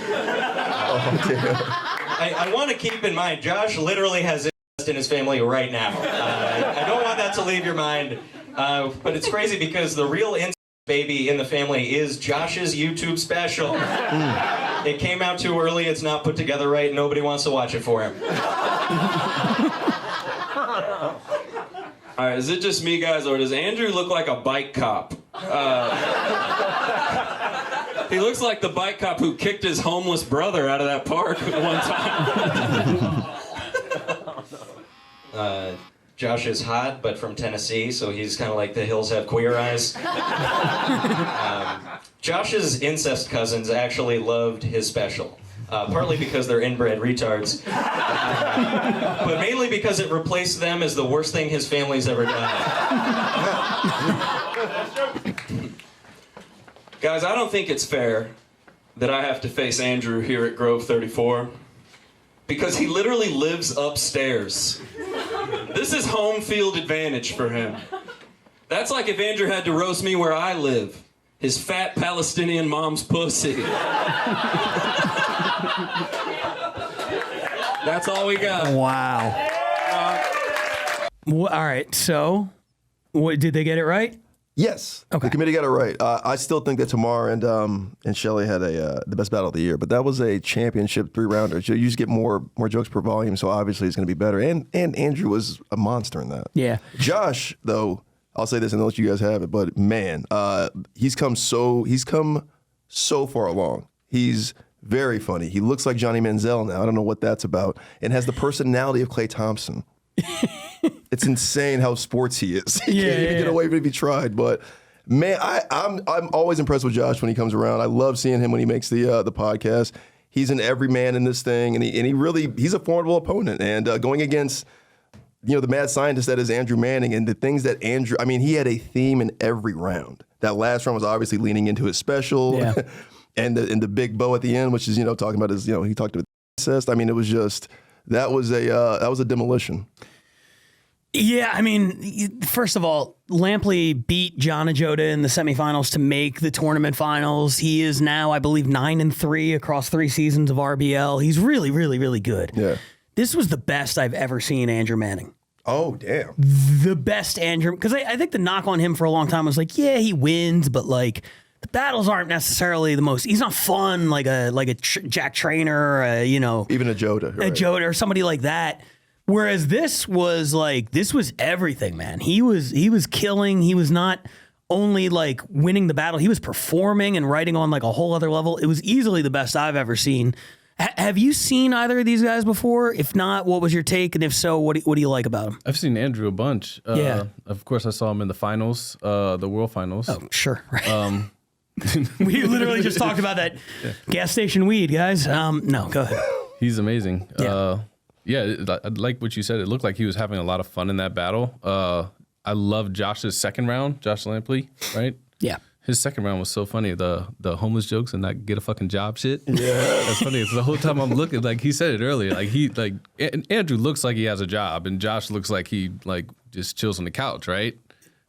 I want to keep in mind, Josh literally has incest in his family right now. I don't want that to leave your mind. But it's crazy because the real incest baby in the family is Josh's YouTube special. It came out too early, it's not put together right, nobody wants to watch it for him. All right, is it just me, guys, or does Andrew look like a bike cop? He looks like the bike cop who kicked his homeless brother out of that park one time. Josh is hot, but from Tennessee, so he's kind of like the hills have queer eyes. Josh's incest cousins actually loved his special. Partly because they're inbred retards, but mainly because it replaced them as the worst thing his family's ever done. Guys, I don't think it's fair that I have to face Andrew here at Grove 34, because he literally lives upstairs. This is home field advantage for him. That's like if Andrew had to roast me where I live, his fat Palestinian mom's pussy. That's all we got. Wow. All right, so did they get it right? Yes. Okay. The committee got it right. I still think that Tamar and Shelley had the best battle of the year, but that was a championship 3-rounder. So you just get more jokes per volume, so obviously it's going to be better. And Andrew was a monster in that. Yeah. Josh, though, I'll say this and I'll let you guys have it, but man, he's come so far along. He's very funny. He looks like Johnny Manziel now. I don't know what that's about, and has the personality of Klay Thompson. It's insane how sports he is. He can't even get away with it if he tried. But man, I'm always impressed with Josh when he comes around. I love seeing him when he makes the podcast. He's an everyman in this thing, and he's a formidable opponent. And going against the mad scientist that is Andrew Manning, and the things that Andrew, he had a theme in every round. That last round was obviously leaning into his special, and the big bow at the end, which is talking about his he talked about incest. It was just that was a demolition. Yeah, first of all, Lampley beat John Ajota in the semifinals to make the tournament finals. He is now, I believe, 9-3 across 3 seasons of RBL. He's really, really, really good. Yeah. This was the best I've ever seen Andrew Manning. Oh, damn. The best Andrew, because I think the knock on him for a long time was like, yeah, he wins, but like the battles aren't necessarily the most. He's not fun like a Jack Traynor, even a Jota, right? A Jota or somebody like that. Whereas this was everything, man. He was killing. He was not only like winning the battle. He was performing and writing on like a whole other level. It was easily the best I've ever seen. Have you seen either of these guys before? If not, what was your take? And if so, what do you like about him? I've seen Andrew a bunch. Of course, I saw him in the finals, the World Finals. Oh, sure. We literally just talked about that gas station weed, guys. No, go ahead. He's amazing. I like what you said. It looked like he was having a lot of fun in that battle. I love Josh's second round, Josh Lampley, right? Yeah. His second round was so funny. The homeless jokes and that get a fucking job shit. Yeah. That's funny. It's the whole time I'm looking, like he said it earlier, Andrew looks like he has a job and Josh looks like he just chills on the couch, right?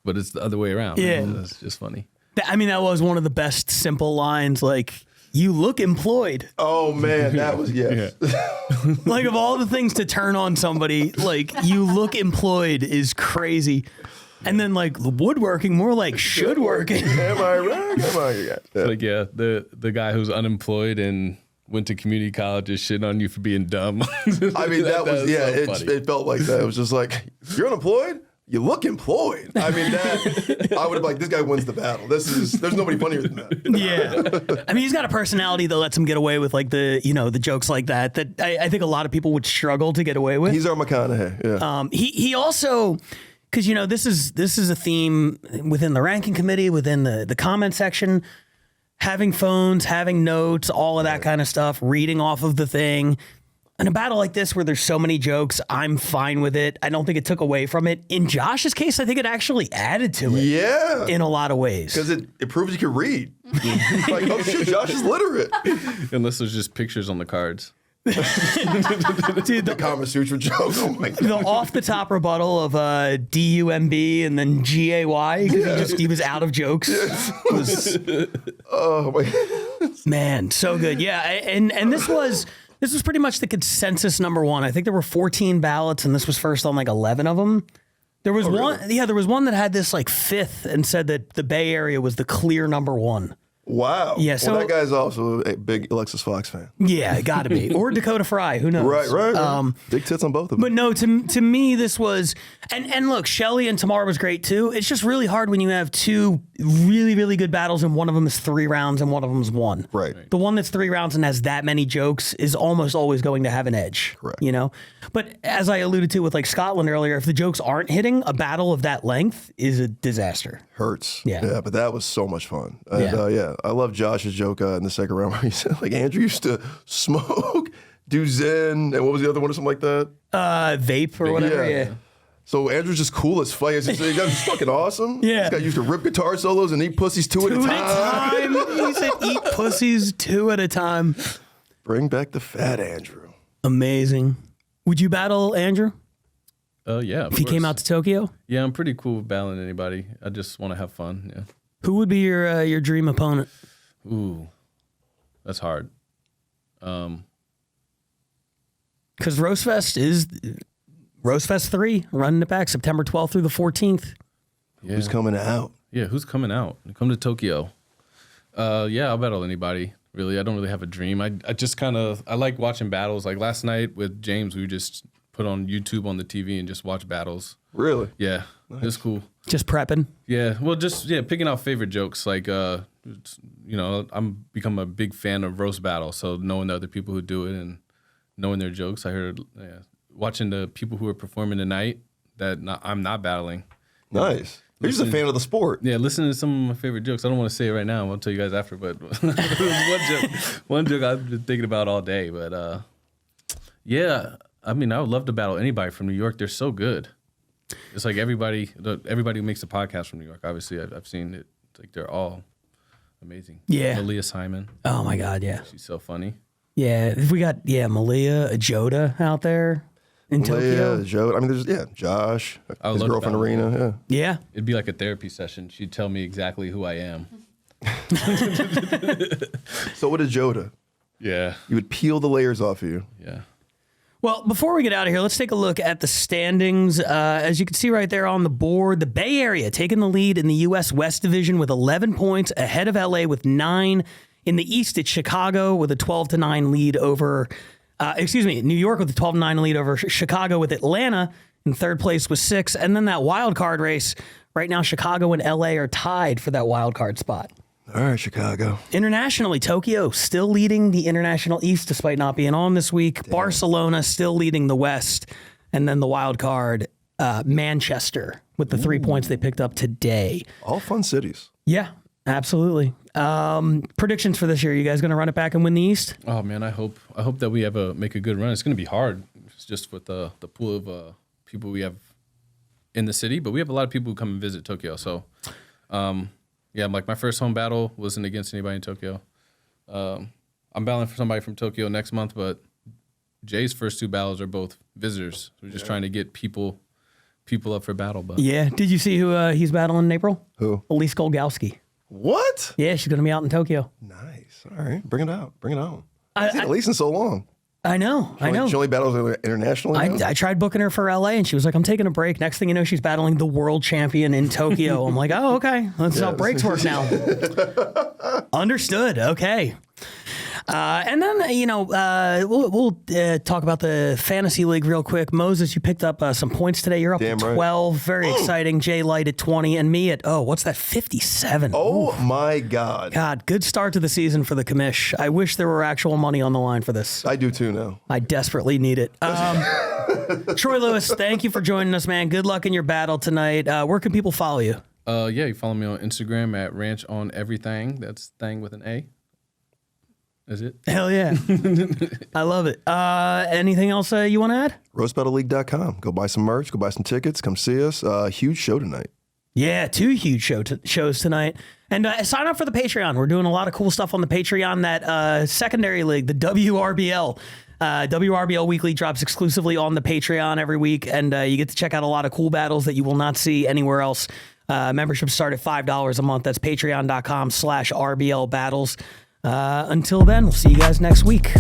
But it's the other way around. Yeah. It's just funny. That was one of the best simple lines, like, you look employed. Oh, man, that was, yes. Like, of all the things to turn on somebody, like, you look employed is crazy. And then like woodworking, more like should working. Am I right? Am I? Yeah. Like the guy who's unemployed and went to community college is shitting on you for being dumb. I mean, that was so it felt like that. It was just like, you're unemployed? You look employed. I mean, I would have like, this guy wins the battle. There's nobody funnier than that. Yeah. I mean, he's got a personality that lets him get away with like the jokes like that I think a lot of people would struggle to get away with. He's our McConaughey. Yeah. He also, because this is a theme within the ranking committee, within the comment section, having phones, having notes, all of that kind of stuff, reading off of the thing. In a battle like this where there's so many jokes, I'm fine with it. I don't think it took away from it. In Josh's case, I think it actually added to it. Yeah. In a lot of ways. Because it proves you can read. Like, oh shit, Josh is literate. Unless there's just pictures on the cards. Dude, the Kama Sutra joke. Oh my God. The off the top rebuttal of DUMB and then GAY because he was out of jokes. Oh my. Man, so good. Yeah, and this was pretty much the consensus number one. I think there were 14 ballots, and this was first on like 11 of them. There was one. Really? Yeah, there was one that had this like fifth and said that the Bay Area was the clear number one. Wow. Yeah. So well, that guy's also a big Alexis Fox fan. Yeah, got to be. Or Dakota Fry. Who knows? Right. Big tits on both of them. But no, to me, this was, and look, Shelley and Tamar was great too. It's just really hard when you have two really, really good battles and one of them is 3 rounds and one of them is 1. Right. The one that's 3 rounds and has that many jokes is almost always going to have an edge. Correct. But as I alluded to with like Scotland earlier, if the jokes aren't hitting, a battle of that length is a disaster. Hurts. Yeah. Yeah, but that was so much fun. And, I love Josh's joke in the second round where he said, like, Andrew used to smoke, do Zen, and what was the other one or something like that? Vape or whatever. Yeah. So Andrew's just cool as fuck. He's just fucking awesome. Yeah. This guy used to rip guitar solos and eat pussies two at a time. He said eat pussies 2 at a time. Bring back the fat Andrew. Amazing. Would you battle Andrew? Yeah. If he came out to Tokyo? Yeah, I'm pretty cool with battling anybody. I just want to have fun. Yeah. Who would be your dream opponent? Ooh, that's hard. Because Roastfest is Roastfest 3, running it back September 12th through the 14th. Yeah. Who's coming out? Yeah, who's coming out? Come to Tokyo. Yeah, I'll battle anybody. Really, I don't really have a dream. I just I like watching battles. Like last night with James, we just put on YouTube on the TV and just watch battles. Really? Yeah, it's cool. Just prepping. Yeah, well, picking out favorite jokes. Like, I'm become a big fan of roast battle. So knowing the other people who do it and knowing their jokes, I heard watching the people who are performing tonight that I'm not battling. Nice. You're just a fan of the sport. Yeah, listening to some of my favorite jokes. I don't want to say it right now. I'll tell you guys after. But one joke I've been thinking about all day. But yeah, I mean, I would love to battle anybody from New York. They're so good. It's like everybody who makes a podcast from New York. Obviously, I've seen it. It's like they're all amazing. Yeah. Malia Simon. Oh my God, yeah. She's so funny. Yeah, if we got Malia, Joda out there in Tokyo. Joe. I mean, there's Josh, his love girlfriend to battle Arena. Yeah. It'd be like a therapy session. She'd tell me exactly who I am. So what is Joda? Yeah. You would peel the layers off of you. Yeah. Well, before we get out of here, let's take a look at the standings. As you can see right there on the board, the Bay Area taking the lead in the U.S. West Division with 11 points, ahead of L.A. with 9. In the East, it's Chicago with a 12-9 lead over, New York with a 12-9 lead over Chicago, with Atlanta in third place with 6. And then that wild card race, right now Chicago and L.A. are tied for that wild card spot. All right, Chicago. Internationally, Tokyo still leading the International East despite not being on this week. Damn. Barcelona still leading the West. And then the wild card, Manchester, with the 3 points they picked up today. All fun cities. Yeah, absolutely. Predictions for this year. You guys going to run it back and win the East? Oh, man, I hope that we make a good run. It's going to be hard. It's just with the pool of people we have in the city. But we have a lot of people who come and visit Tokyo. So, yeah, like my first home battle wasn't against anybody in Tokyo. I'm battling for somebody from Tokyo next month, but Jay's first 2 battles are both visitors. We're just trying to get people up for battle. But yeah, did you see who he's battling in April? Who? Elise Golgowski. What? Yeah, she's going to be out in Tokyo. Nice. All right, bring it out. Bring it on. I I haven't seen Elise in so long. I know. She only battles internationally now? I tried booking her for LA, and she was like, I'm taking a break. Next thing you know, she's battling the world champion in Tokyo. I'm like, oh, okay. That's how breaks work now. Understood. Okay. And then, we'll talk about the fantasy league real quick. Moses, you picked up some points today. You're up to 12. Right. Very exciting. Jay Light at 20, and me at, what's that, 57. Oh, my God. God, good start to the season for the commish. I wish there were actual money on the line for this. I do too now. I desperately need it. Troy Lewis, thank you for joining us, man. Good luck in your battle tonight. Where can people follow you? You follow me on Instagram at Ranch on Everything. That's thing with an A. Is it? Hell yeah. I love it. Anything else you want to add? RoastBattleLeague.com. Go buy some merch. Go buy some tickets. Come see us. Huge show tonight. Yeah, 2 huge shows tonight. And sign up for the Patreon. We're doing a lot of cool stuff on the Patreon. That secondary league, the WRBL. WRBL Weekly drops exclusively on the Patreon every week. And you get to check out a lot of cool battles that you will not see anywhere else. Memberships start at $5 a month. That's patreon.com/RBL Battles. Until then, we'll see you guys next week.